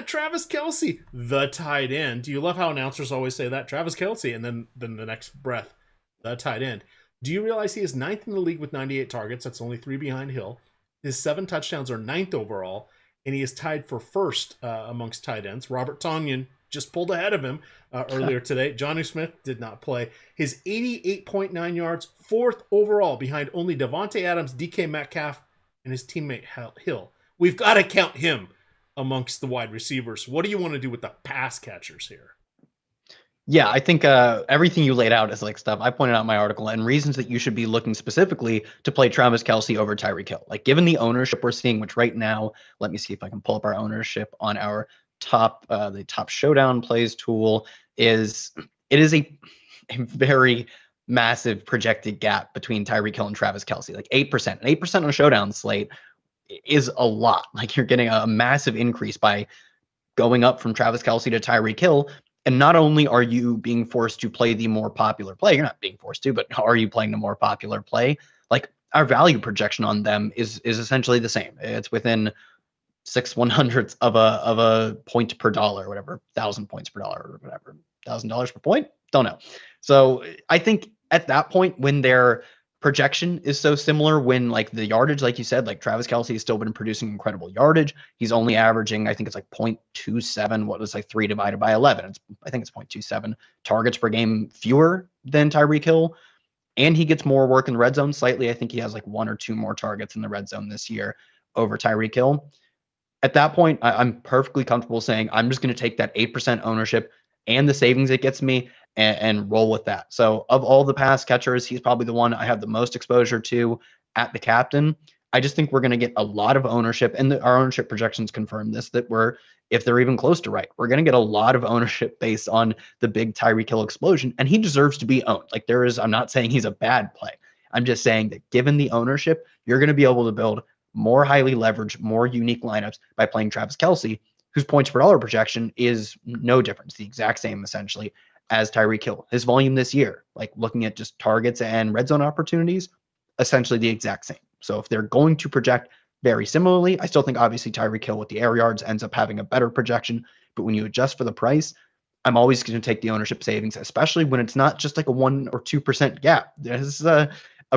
Travis Kelce, the tight end. Do you love how announcers always say that? Travis Kelce, and then the next breath, the tight end. Do you realize he is 9th in the league with 98 targets? That's only 3 behind Hill. His 7 touchdowns are 9th overall, and he is tied for first amongst tight ends. Robert Tonyan just pulled ahead of him earlier today. Jonnu Smith did not play. His 88.9 yards, 4th overall, behind only Devontae Adams, DK Metcalf, and his teammate Hill. We've got to count him amongst the wide receivers. What do you want to do with the pass catchers here? Yeah, I think everything you laid out is like stuff I pointed out in my article and reasons that you should be looking specifically to play Travis Kelce over Tyree Kill. Like given the ownership we're seeing, which right now, let me see if I can pull up our ownership on our the top Showdown plays tool. It is a very massive projected gap between Tyree Kill and Travis Kelce, like 8%. 8% on a Showdown slate is a lot. Like you're getting a massive increase by going up from Travis Kelce to Tyree Kill. And not only are you being forced to play the more popular play, you're not being forced to, but are you playing the more popular play? Like our value projection on them is essentially the same. It's within 6/100ths of a point per dollar, whatever, 1,000 points per dollar or whatever, $1,000 per point. Don't know. So I think at that point when their projection is so similar, when like the yardage, like you said, like Travis Kelce has still been producing incredible yardage. He's only averaging, I think it's like 0.27. What was like 3 divided by 11? I think it's 0.27 targets per game fewer than Tyree Kill. And he gets more work in the red zone slightly. I think he has like 1 or 2 more targets in the red zone this year over Tyree Kill. At that point, I'm perfectly comfortable saying I'm just going to take that 8% ownership and the savings it gets me and roll with that. So of all the pass catchers, he's probably the one I have the most exposure to at the captain. I just think we're going to get a lot of ownership, and our ownership projections confirm this, that if they're even close to right, we're going to get a lot of ownership based on the big Tyree Kill explosion, and he deserves to be owned. Like I'm not saying he's a bad play. I'm just saying that given the ownership, you're going to be able to build more highly leveraged, more unique lineups by playing Travis Kelce, whose points per dollar projection is no difference, the exact same essentially as Tyree Kill. His volume this year, like looking at just targets and red zone opportunities, essentially the exact same. So if they're going to project very similarly, I still think obviously Tyree Kill with the air yards ends up having a better projection. But when you adjust for the price, I'm always going to take the ownership savings, especially when it's not just like a 1 or 2% gap. There's a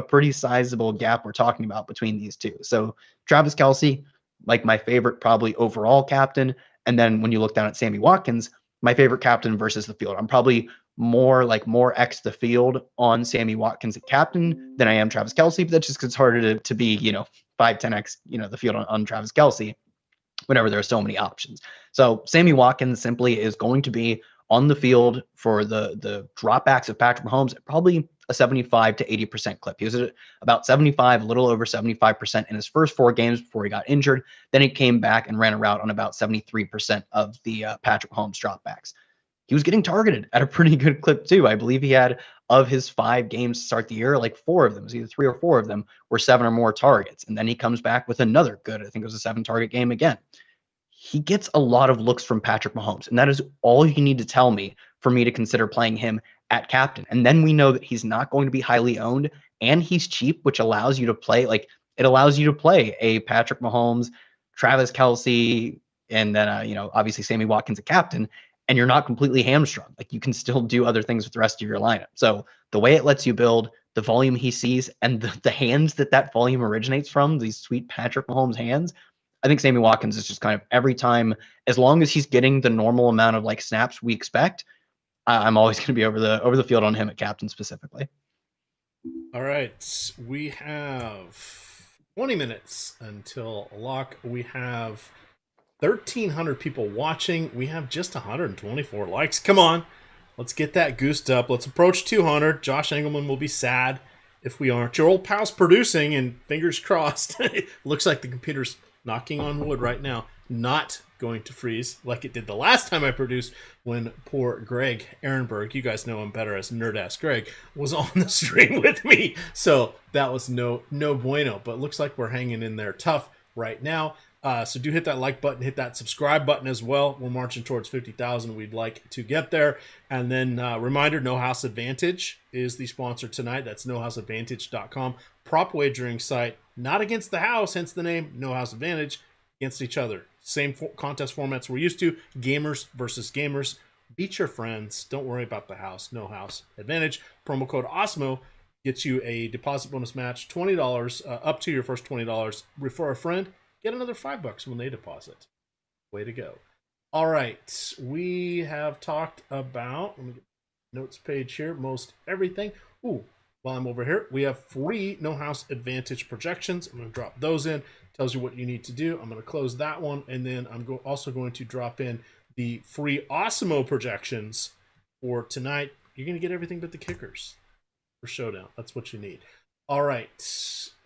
pretty sizable gap we're talking about between these two. So Travis Kelce, like my favorite probably overall captain. And then when you look down at Sammy Watkins, my favorite captain versus the field. I'm probably more X the field on Sammy Watkins at captain than I am Travis Kelce, but that's just because it's harder to be, 5-10X, the field on Travis Kelce whenever there are so many options. So Sammy Watkins simply is going to be on the field for the dropbacks of Patrick Mahomes at probably a 75 to 80% clip. He was at about 75, a little over 75% in his first 4 games before he got injured. Then he came back and ran a route on about 73% of the Patrick Mahomes dropbacks. he was getting targeted at a pretty good clip too. I believe he had, of his 5 games to start the year, like 4 of them, either 3 or 4 of them were 7 or more targets. And then he comes back with another good, I think it was a 7 target game again. He gets a lot of looks from Patrick Mahomes, and that is all you need to tell me for me to consider playing him at captain. And then we know that he's not going to be highly owned, and he's cheap, which allows you to play, like, it allows you to play a Patrick Mahomes, Travis Kelce, and then, obviously Sammy Watkins at captain, and you're not completely hamstrung. Like, you can still do other things with the rest of your lineup. So the way it lets you build, the volume he sees, and the hands that volume originates from, these sweet Patrick Mahomes hands, I think Sammy Watkins is just kind of every time, as long as he's getting the normal amount of like snaps we expect, I'm always going to be over the field on him at captain specifically. All right, we have 20 minutes until lock. We have 1,300 people watching. We have just 124 likes. Come on, let's get that goosed up. Let's approach 200. Josh Engelman will be sad if we aren't. Your old pal's producing, and fingers crossed. Looks like the computer's knocking on wood right now, not going to freeze like it did the last time I produced when poor Greg Ehrenberg, you guys know him better as Nerd-Ass Greg, was on the stream with me. So that was no bueno, but looks like we're hanging in there tough right now. So do hit that like button, hit that subscribe button as well. We're marching towards 50,000. We'd like to get there. And then reminder, No House Advantage is the sponsor tonight. That's nohouseadvantage.com. Prop wagering site, not against the house, hence the name No House Advantage, against each other. Same contest formats we're used to, gamers versus gamers. Beat your friends. Don't worry about the house. No House Advantage. Promo code Awesemo gets you a deposit bonus match, $20 up to your first $20. Refer a friend, get another $5 when they deposit. Way to go. All right, we have talked about, let me get the notes page here, most everything. Ooh, while I'm over here, we have free No House Advantage projections. I'm going to drop those in. Tells you what you need to do. I'm going to close that one, and then I'm also going to drop in the free Awesemo projections for tonight. You're going to get everything but the kickers for Showdown. That's what you need. All right,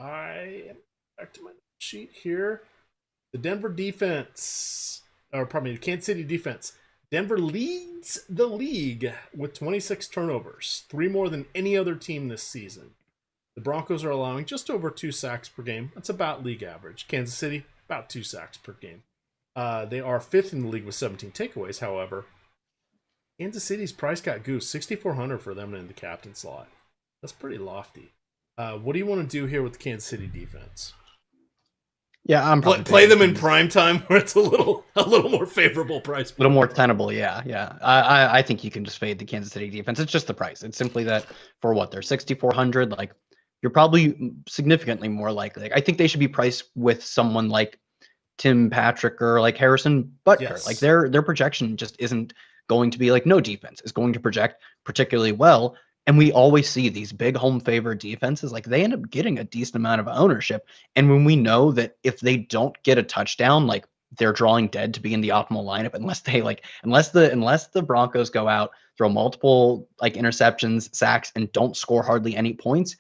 I am back to my sheet here. The Denver defense, the Kansas City defense. Denver leads the league with 26 turnovers, 3 more than any other team this season. The Broncos are allowing just over 2 sacks per game. That's about league average. Kansas City, about 2 sacks per game. They are 5th in the league with 17 takeaways, however. Kansas City's price got goose, $6,400 for them in the captain slot. That's pretty lofty. What do you want to do here with the Kansas City defense? Yeah, I'm probably play them in prime time where it's a little more favorable price. A little more tenable, yeah. I think you can just fade the Kansas City defense. It's just the price. It's simply that for what they're 6,400. Like, you're probably significantly more likely. Like, I think they should be priced with someone like Tim Patrick or like Harrison Butker. Yes. Like their projection just isn't going to be like no defense is going to project particularly well. And we always see these big home favored defenses, like they end up getting a decent amount of ownership. And when we know that if they don't get a touchdown, like they're drawing dead to be in the optimal lineup, unless the Broncos go out, throw multiple like interceptions, sacks, and don't score hardly any points,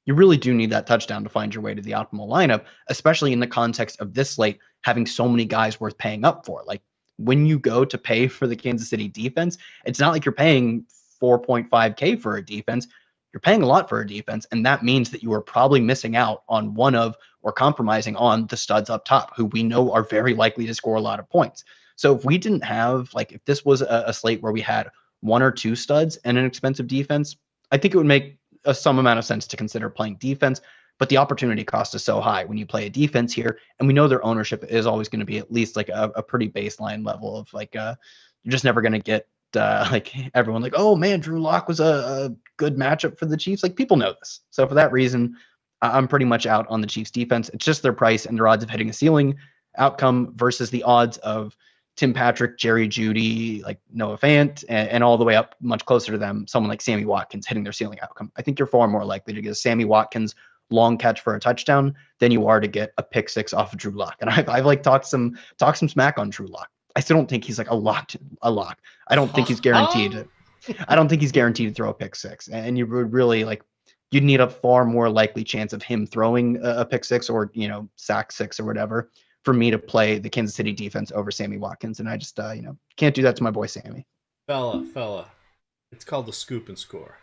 you really do need that touchdown to find your way to the optimal lineup, especially in the context of this slate having so many guys worth paying up for. Like when you go to pay for the Kansas City defense, it's not like you're paying $4.5K for a defense. You're paying a lot for a defense, and that means that you are probably missing out on one of or compromising on the studs up top, who we know are very likely to score a lot of points. So if we didn't have, like, if this was a slate where we had 1 or 2 studs and an expensive defense, I think it would make some amount of sense to consider playing defense. But the opportunity cost is so high when you play a defense here, and we know their ownership is always going to be at least like a pretty baseline level of like you're just never going to get like everyone like, oh man, Drew Lock was a good matchup for the Chiefs. Like people know this. So for that reason, I'm pretty much out on the Chiefs defense. It's just their price and their odds of hitting a ceiling outcome versus the odds of Tim Patrick, Jerry Jeudy, like Noah Fant, and all the way up much closer to them, someone like Sammy Watkins hitting their ceiling outcome. I think you're far more likely to get a Sammy Watkins long catch for a touchdown than you are to get a pick 6 off of Drew Lock. And I've like talked some smack on Drew Lock. I still don't think he's like a lock. I don't think he's guaranteed. I don't think he's guaranteed to throw a pick 6. And you would really like, you'd need a far more likely chance of him throwing a pick 6 or, sack 6 or whatever for me to play the Kansas City defense over Sammy Watkins. And I just, can't do that to my boy Sammy. Fella. It's called the Scoop and Score.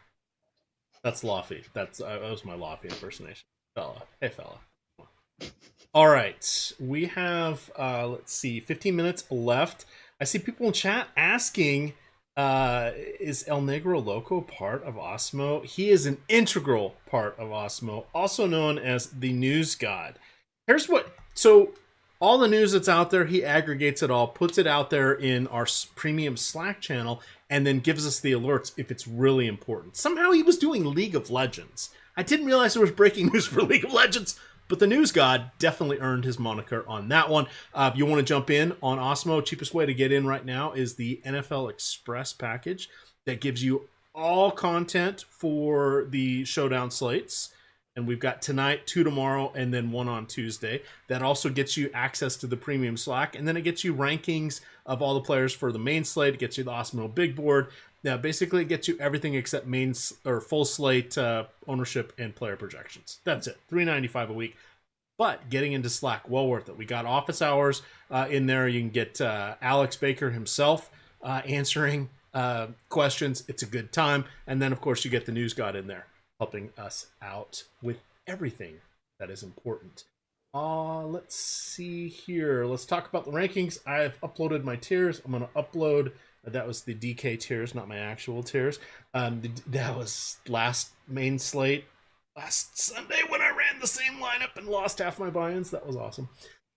That's Laffy. That was my Laffy impersonation. Fella. Hey, fella. All right. We have, let's see, 15 minutes left. I see people in chat asking, is El Negro Loco part of Awesemo? He is an integral part of Awesemo, also known as the News God. Here's what, so all the news that's out there, he aggregates it all, puts it out there in our premium Slack channel, and then gives us the alerts if it's really important. Somehow he was doing League of Legends. I didn't realize there was breaking news for League of Legends, but the News God definitely earned his moniker on that one. If you want to jump in on Awesemo, cheapest way to get in right now is the NFL Express package that gives you all content for the Showdown slates. And we've got tonight, 2 tomorrow, and then 1 on Tuesday. That also gets you access to the premium Slack, and then it gets you rankings of all the players for the main slate. It gets you the Awesemo big board. Now, basically, it gets you everything except main or full slate ownership and player projections. That's it. $3.95 a week. But getting into Slack, well worth it. We got office hours in there. You can get Alex Baker himself answering questions. It's a good time. And then, of course, you get the News God in there, helping us out with everything that is important. Let's see here. Let's talk about the rankings. I've uploaded my tiers. I'm going to upload. That was the DK tiers, not my actual tiers. That was last main slate. Last Sunday when I ran the same lineup and lost half my buy-ins. That was awesome.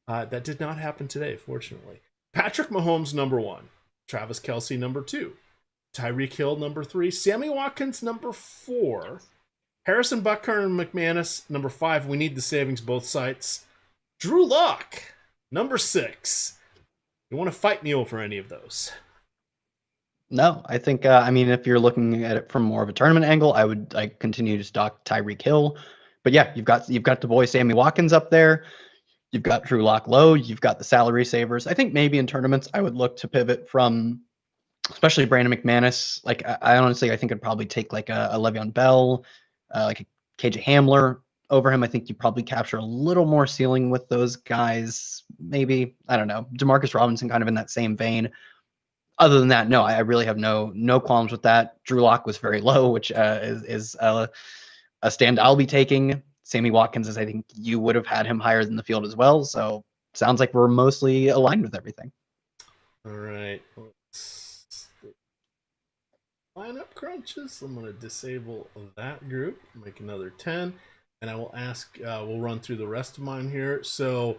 That did not happen today, fortunately. Patrick Mahomes, number 1. Travis Kelce, number 2. Tyree Kill, number 3. Sammy Watkins, number 4. Harrison Butker and McManus, number 5. We need the savings, both sites. Drew Lock, number 6. You want to fight me over any of those? No, I think, I mean, if you're looking at it from more of a tournament angle, I would continue to stock Tyree Kill. But yeah, you've got the boy Sammy Watkins up there. You've got Drew Lock low. You've got the salary savers. I think maybe in tournaments, I would look to pivot from, especially Brandon McManus. Like, I honestly, I think I'd probably take like a Le'Veon Bell, like a KJ Hamler over him. I think you probably capture a little more ceiling with those guys. Maybe, I don't know, Demarcus Robinson kind of in that same vein. Other than that, no, I really have no qualms with that. Drew Lock was very low, which is a stand I'll be taking. Sammy Watkins is, I think you would have had him higher than the field as well. So sounds like we're mostly aligned with everything. All right. Lineup crunches. I'm going to disable that group, make another 10, and I will ask, we'll run through the rest of mine here. So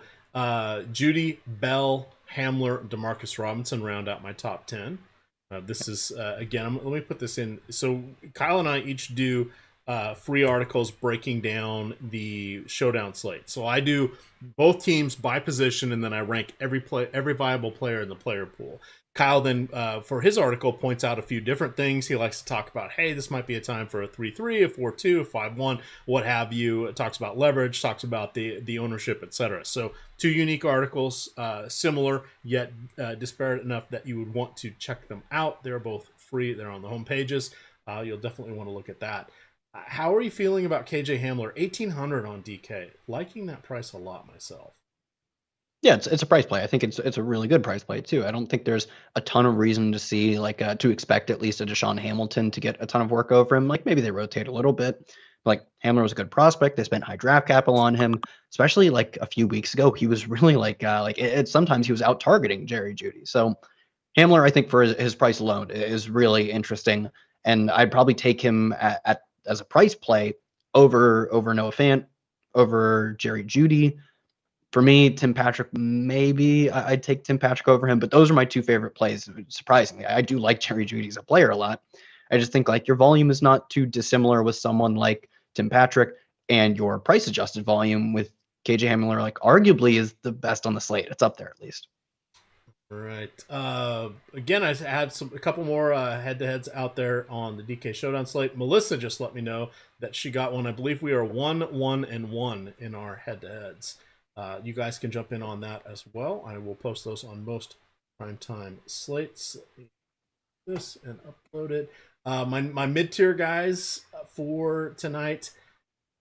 Judy, Bell, Hamler, Demarcus Robinson round out my top 10. This is, again, let me put this in. So Kyle and I each do free articles breaking down the Showdown slate. So I do both teams by position, and then I rank every viable player in the player pool. Kyle then, for his article, points out a few different things. He likes to talk about, hey, this might be a time for a 3-3, a 4-2, a 5-1, what have you. It talks about leverage, talks about the ownership, etc. So 2 unique articles, similar yet disparate enough that you would want to check them out. They're both free. They're on the home pages. You'll definitely want to look at that. How are you feeling about KJ Hamler? 1,800 on DK. Liking that price a lot myself. Yeah, it's a price play. I think it's a really good price play too. I don't think there's a ton of reason to see to expect at least a Deshaun Hamilton to get a ton of work over him. Like maybe they rotate a little bit. Like Hamler was a good prospect. They spent high draft capital on him, especially like a few weeks ago. He was really sometimes he was out targeting Jerry Jeudy. So Hamler, I think for his price alone is really interesting, and I'd probably take him at as a price play over Noah Fant, over Jerry Jeudy. For me, Tim Patrick, maybe I'd take Tim Patrick over him, but those are my 2 favorite plays. Surprisingly, I do like Jerry Jeudy as a player a lot. I just think like your volume is not too dissimilar with someone like Tim Patrick, and your price adjusted volume with KJ Hamler, like arguably is the best on the slate. It's up there at least. All right. Again, I had a couple more head-to-heads out there on the DK Showdown slate. Melissa just let me know that she got one. I believe we are 1-1-1 in our head-to-heads. You guys can jump in on that as well. I will post those on most primetime slates. This and upload it. My mid-tier guys for tonight.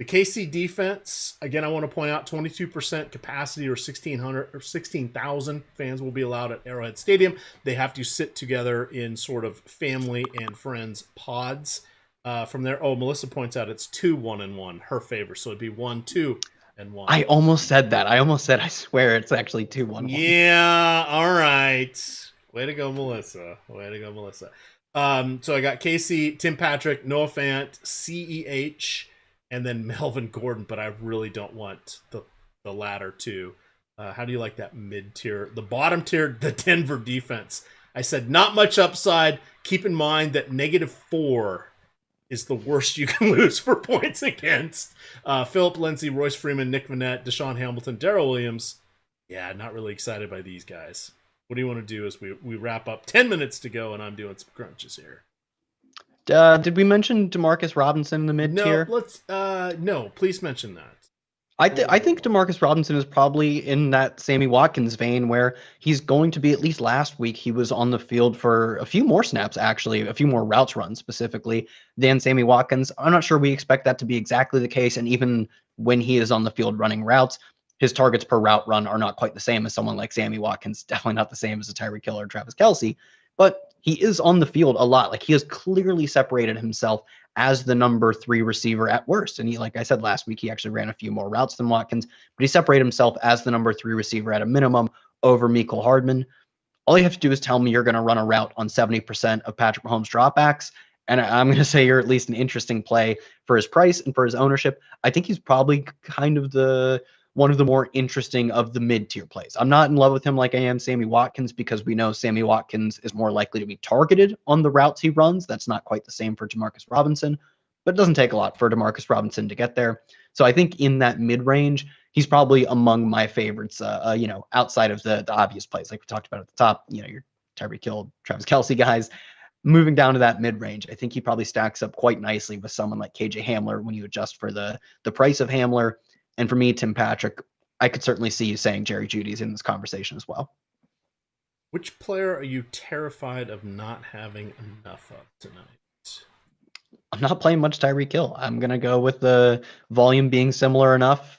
The KC defense, again, I want to point out 22% capacity, or 1,600 or 16,000 fans will be allowed at Arrowhead Stadium. They have to sit together in sort of family and friends pods. From there, Melissa points out it's 2-1-1, her favor. So it'd be 1-2-1. I almost said that. I swear it's actually 2-1-1. Yeah, all right. Way to go, Melissa. So I got KC, Tim Patrick, Noah Fant, CEH, and then Melvin Gordon, but I really don't want the latter two. How do you like that mid-tier? The bottom tier, the Denver defense. I said not much upside. Keep in mind that -4 is the worst you can lose for points against. Philip Lindsay, Royce Freeman, Nick Vannett, Deshaun Hamilton, Darrell Williams. Yeah, not really excited by these guys. What do you want to do as we wrap up? 10 minutes to go, and I'm doing some crunches here. Did we mention Demarcus Robinson in the mid-tier? No, please mention that. I think Demarcus Robinson is probably in that Sammy Watkins vein, where he's going to be, at least last week, he was on the field for a few more snaps, actually, a few more routes run specifically than Sammy Watkins. I'm not sure we expect that to be exactly the case. And even when he is on the field running routes, his targets per route run are not quite the same as someone like Sammy Watkins, definitely not the same as a Tyree Kill or Travis Kelce, but he is on the field a lot. Like, he has clearly separated himself as the number 3 receiver at worst. And he, like I said last week, he actually ran a few more routes than Watkins, but he separated himself as the number 3 receiver at a minimum over Mecole Hardman. All you have to do is tell me you're going to run a route on 70% of Patrick Mahomes' dropbacks, and I'm going to say you're at least an interesting play for his price and for his ownership. I think he's probably kind of one of the more interesting of the mid-tier plays. I'm not in love with him like I am Sammy Watkins, because we know Sammy Watkins is more likely to be targeted on the routes he runs. That's not quite the same for Demarcus Robinson, but it doesn't take a lot for Demarcus Robinson to get there. So I think in that mid-range, he's probably among my favorites, outside of the obvious plays like we talked about at the top, your Tyree Kill, Travis Kelce guys. Moving down to that mid-range, I think he probably stacks up quite nicely with someone like KJ Hamler when you adjust for the price of Hamler. And for me, Tim Patrick, I could certainly see you saying Jerry Jeudy's in this conversation as well. Which player are you terrified of not having enough of tonight? I'm not playing much Tyree Kill. I'm going to go with the volume being similar enough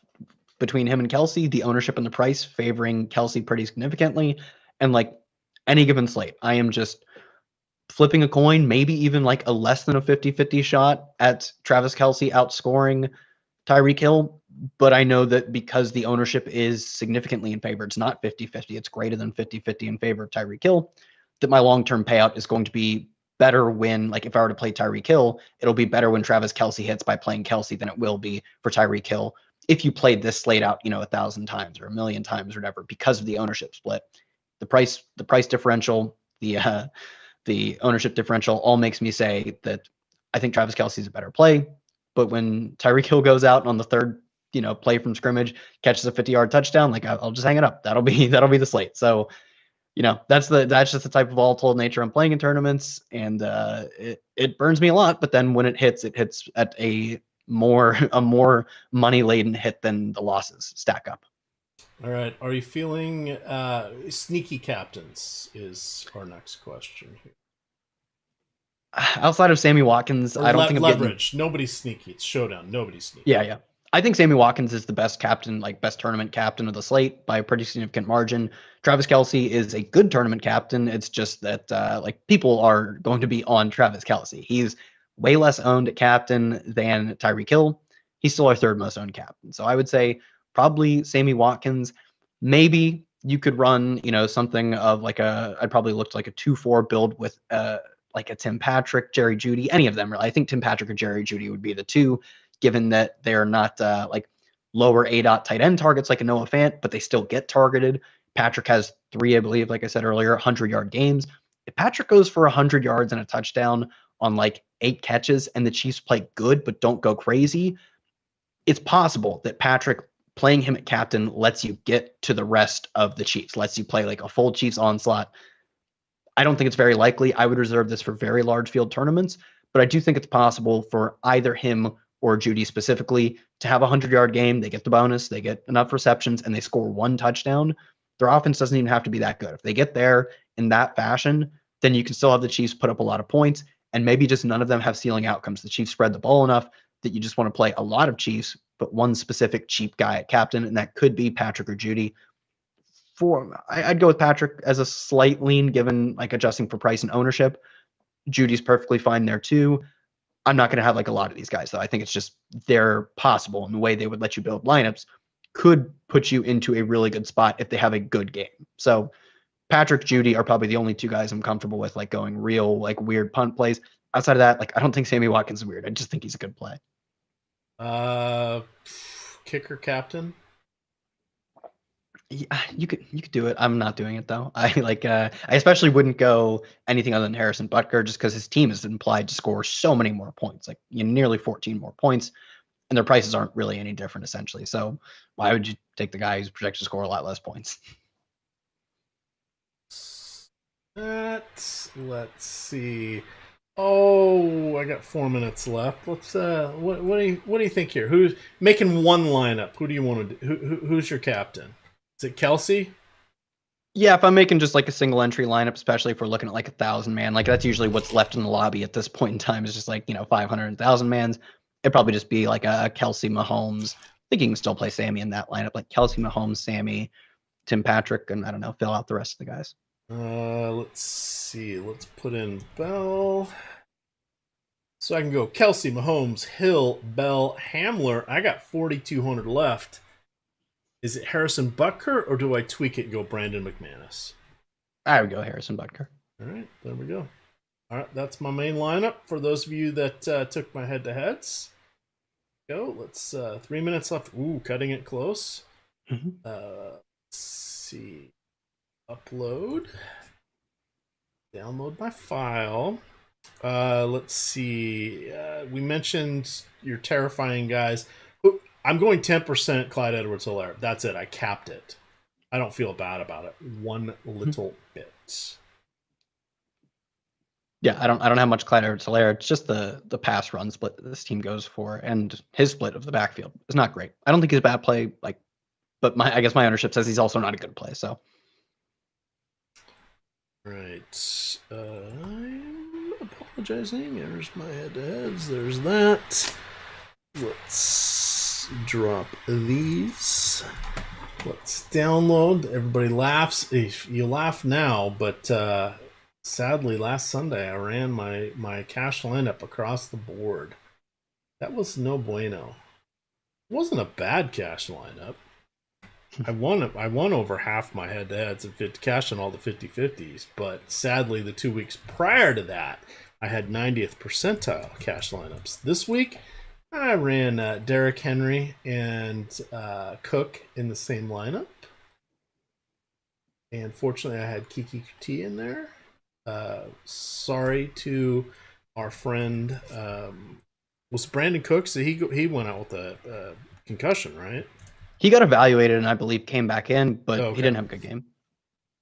between him and Kelce, the ownership and the price favoring Kelce pretty significantly. And like any given slate, I am just flipping a coin, maybe even like a less than a 50-50 shot at Travis Kelce outscoring Tyree Kill. But I know that because the ownership is significantly in favor, it's not 50-50, it's greater than 50-50 in favor of Tyree Kill, that my long-term payout is going to be better when, like, if I were to play Tyree Kill, it'll be better when Travis Kelce hits by playing Kelce than it will be for Tyree Kill if you played this slate out, 1,000 times or 1,000,000 times or whatever, because of the ownership split. The price differential, the ownership differential all makes me say that I think Travis Kelce is a better play. But when Tyree Kill goes out on the third play from scrimmage, catches a 50-yard touchdown, like, I'll just hang it up. That'll be the slate. So, that's just the type of volatile nature I'm playing in tournaments, and it burns me a lot. But then when it hits at a more money laden hit than the losses stack up. All right, are you feeling sneaky captains? Is our next question here. Outside of Sammy Watkins, I don't think leverage. Nobody's sneaky. It's Showdown. Nobody's sneaky. Yeah. I think Sammy Watkins is the best captain, like best tournament captain of the slate by a pretty significant margin. Travis Kelce is a good tournament captain. It's just that people are going to be on Travis Kelce. He's way less owned at captain than Tyree Kill. He's still our third most owned captain. So I would say probably Sammy Watkins. Maybe you could run, something of I'd probably look like a 2-4 build with like a Tim Patrick, Jerry Jeudy, any of them really. I think Tim Patrick or Jerry Jeudy would be the two, given that they're not like lower ADOT tight end targets like a Noah Fant, but they still get targeted. Patrick has 3, I believe, like I said earlier, 100-yard games. If Patrick goes for 100 yards and a touchdown on like 8 catches and the Chiefs play good but don't go crazy, it's possible that Patrick playing him at captain lets you get to the rest of the Chiefs, lets you play like a full Chiefs onslaught. I don't think it's very likely. I would reserve this for very large field tournaments, but I do think it's possible for either him or Jeudy specifically to have a 100-yard game. They get the bonus, they get enough receptions, and they score 1 touchdown. Their offense doesn't even have to be that good. If they get there in that fashion, then you can still have the Chiefs put up a lot of points, and maybe just none of them have ceiling outcomes. The Chiefs spread the ball enough. that you just want to play a lot of Chiefs, but one specific cheap guy at captain, and that could be Patrick or Judy. I'd go with Patrick as a slight lean, given like adjusting for price and ownership. Judy's perfectly fine there too. I'm not going to have like a lot of these guys though. I think it's just they're possible, and the way they would let you build lineups could put you into a really good spot if they have a good game. So Patrick, Judy are probably the only two guys I'm comfortable with, like going real like weird punt plays. Outside of that, like I don't think Sammy Watkins is weird. I just think he's a good play. Kicker captain. Yeah, you could do it. I'm not doing it though. I especially wouldn't go anything other than Harrison Butker, just because his team is implied to score so many more points, like nearly 14 more points, and their prices aren't really any different essentially. So why would you take the guy who's projected to score a lot less points? Let's see. Oh, I got 4 minutes left. Let's what do you think here? Who's making one lineup? Who do you want to do? Who's your captain? Is it Kelsey? Yeah, if I'm making just like a single entry lineup, especially if we're looking at like 1,000 man, like that's usually what's left in the lobby at this point in time is just like 500 and 1,000 mans. It'd probably just be like a Kelsey Mahomes. I think you can still play Sammy in that lineup, like Kelsey Mahomes, Sammy, Tim Patrick, and I don't know, fill out the rest of the guys. Let's see. Let's put in Bell. So I can go Kelsey, Mahomes, Hill, Bell, Hamler. I got 4,200 left. Is it Harrison Butker, or do I tweak it and go Brandon McManus? I would go Harrison Butker. All right, there we go. All right, that's my main lineup. For those of you that took my head-to-heads, go. Let's 3 minutes left. Ooh, cutting it close. Mm-hmm. Let's see. Upload. Download my file. Let's see. We mentioned your terrifying guys. I'm going 10% Clyde Edwards-Helaire. That's it. I capped it. I don't feel bad about it one little bit. Yeah, I don't have much Clyde Edwards-Helaire. It's just the pass run split that this team goes for, and his split of the backfield is not great. I don't think he's a bad play, but I guess my ownership says he's also not a good play. So, right. I'm apologizing. There's my head-to-heads. There's that. Let's drop these. Let's download. Everybody laughs. You laugh now, but sadly, last Sunday I ran my cash lineup across the board. That was no bueno. It wasn't a bad cash lineup. I won over half my head-to-heads and cashed on all the 50-50s, but sadly, the 2 weeks prior to that, I had 90th percentile cash lineups. This week, I ran Derrick Henry and Cook in the same lineup. And fortunately, I had Kiki Kuti in there. Sorry to our friend. Was Brandon Cooks? So he went out with a concussion, right? he got evaluated and I believe came back in, but Okay. he didn't have a good game.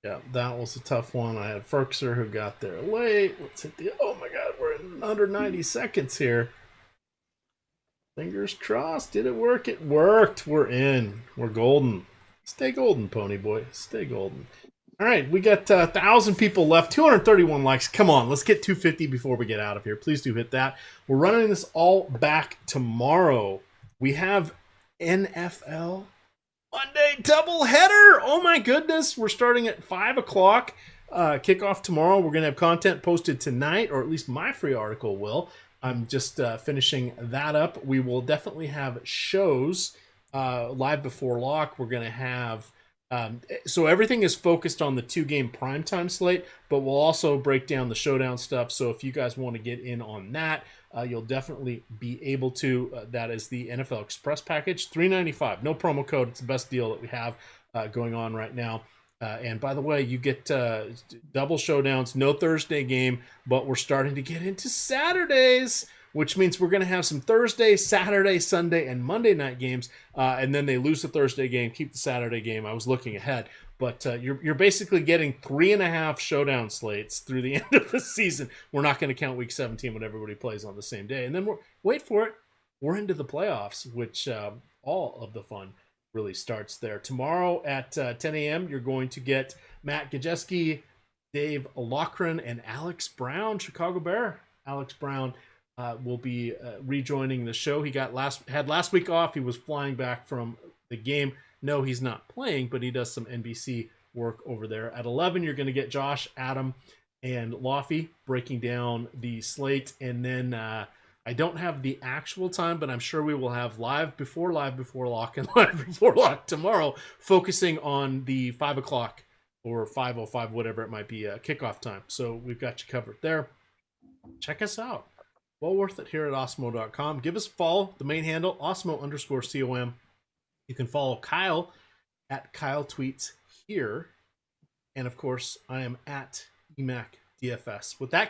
Yeah, that was a tough one. I had Ferkser who got there late. Let's hit the. Oh my God, we're in under 90 seconds here. Fingers crossed. Did it work? It worked. We're in. We're golden. Stay golden, Pony Boy. Stay golden. All right, we got 1,000 people left. 231 likes. Come on, let's get 250 before we get out of here. Please do hit that. We're running this all back tomorrow. We have NFL Monday doubleheader. Oh my goodness. We're starting at 5 o'clock. Kickoff tomorrow. We're going to have content posted tonight, or at least my free article will. I'm just finishing that up. We will definitely have shows live before lock. We're going to have... so everything is focused on the 2-game primetime slate, but we'll also break down the Showdown stuff. So if you guys want to get in on that, you'll definitely be able to. That is the NFL Express package, $3.95. No promo code. It's the best deal that we have going on right now. And by the way, you get double Showdowns, no Thursday game, but we're starting to get into Saturdays, which means we're going to have some Thursday, Saturday, Sunday, and Monday night games. And then they lose the Thursday game, keep the Saturday game. I was looking ahead. But you're basically getting 3.5 Showdown slates through the end of the season. We're not going to count Week 17 when everybody plays on the same day. And then, wait for it, we're into the playoffs, which all of the fun really starts there. Tomorrow at 10 a.m., you're going to get Matt Gajeski, Dave Loughran, and Alex Brown, Chicago Bear. Alex Brown will be rejoining the show. He had last week off. He was flying back from the game. No, he's not playing, but he does some NBC work over there. At 11, you're going to get Josh, Adam, and Lofty breaking down the slate. And then I don't have the actual time, but I'm sure we will have live before lock and live before lock tomorrow, focusing on the 5 o'clock or 5:05, whatever it might be, kickoff time. So we've got you covered there. Check us out. Well worth it here at Awesemo.com. Give us a follow. The main handle, Awesemo_COM. You can follow Kyle at Kyle Tweets here. And of course, I am at Emac DFS. With that